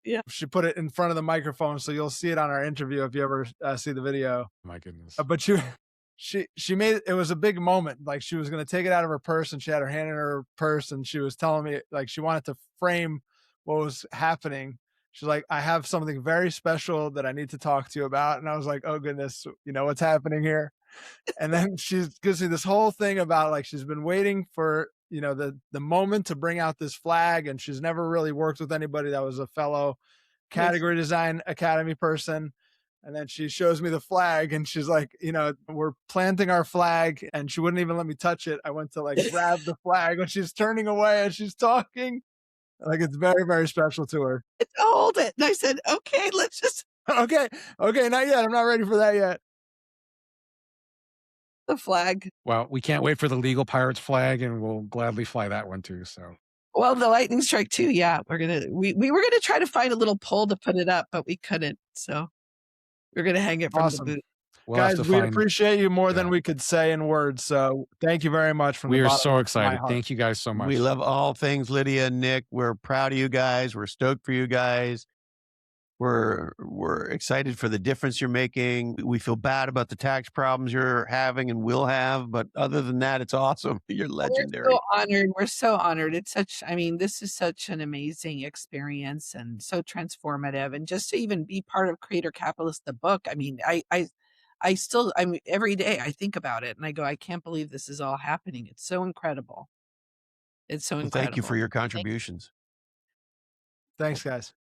[SPEAKER 2] Yeah.
[SPEAKER 5] She put it in front of the microphone, so you'll see it on our interview if you ever see the video.
[SPEAKER 3] My goodness.
[SPEAKER 5] But she made it was a big moment. Like she was going to take it out of her purse, and she had her hand in her purse, and she was telling me like she wanted to frame what was happening. She's like, I have something very special that I need to talk to you about. And I was like, oh goodness, what's happening here? And then she gives me this whole thing about like she's been waiting for the moment to bring out this flag, and she's never really worked with anybody that was a fellow category design academy person. And then she shows me the flag, and she's like, we're planting our flag, and she wouldn't even let me touch it. I went to like grab the flag when she's turning away and she's talking. Like it's very, very special to her.
[SPEAKER 2] Hold it. And I said, okay, let's just
[SPEAKER 5] Okay, not yet. I'm not ready for that yet.
[SPEAKER 2] the flag.
[SPEAKER 3] Well, we can't wait for the legal pirates flag, and we'll gladly fly that one too. So
[SPEAKER 2] Well, the lightning strike too. Yeah, we were gonna try to find a little pole to put it up, but we couldn't. So we're gonna hang it from
[SPEAKER 5] Awesome.
[SPEAKER 2] the booth.
[SPEAKER 3] We'll have
[SPEAKER 5] Guys,
[SPEAKER 3] to
[SPEAKER 5] we
[SPEAKER 3] find.
[SPEAKER 5] appreciate you more than
[SPEAKER 3] Yeah.
[SPEAKER 5] we could say in words. So thank you very much from
[SPEAKER 3] We
[SPEAKER 5] the
[SPEAKER 3] are
[SPEAKER 5] bottom
[SPEAKER 3] so
[SPEAKER 5] of my
[SPEAKER 3] excited.
[SPEAKER 5] heart.
[SPEAKER 3] Thank you guys so much.
[SPEAKER 4] We love all things Lydia and Nick. We're proud of you guys. We're stoked for you guys. We're excited for the difference you're making. We feel bad about the tax problems you're having and will have, but other than that, it's awesome. You're legendary.
[SPEAKER 2] We're so honored. We're so honored. It's such, I mean, this is such an amazing experience and so transformative. And just to even be part of Creator Capitalist, the book, I mean, I still, I mean, every day I think about it and I go, I can't believe this is all happening. It's so incredible. It's so
[SPEAKER 4] Well,
[SPEAKER 2] incredible.
[SPEAKER 4] thank you for your contributions.
[SPEAKER 5] Thanks, guys.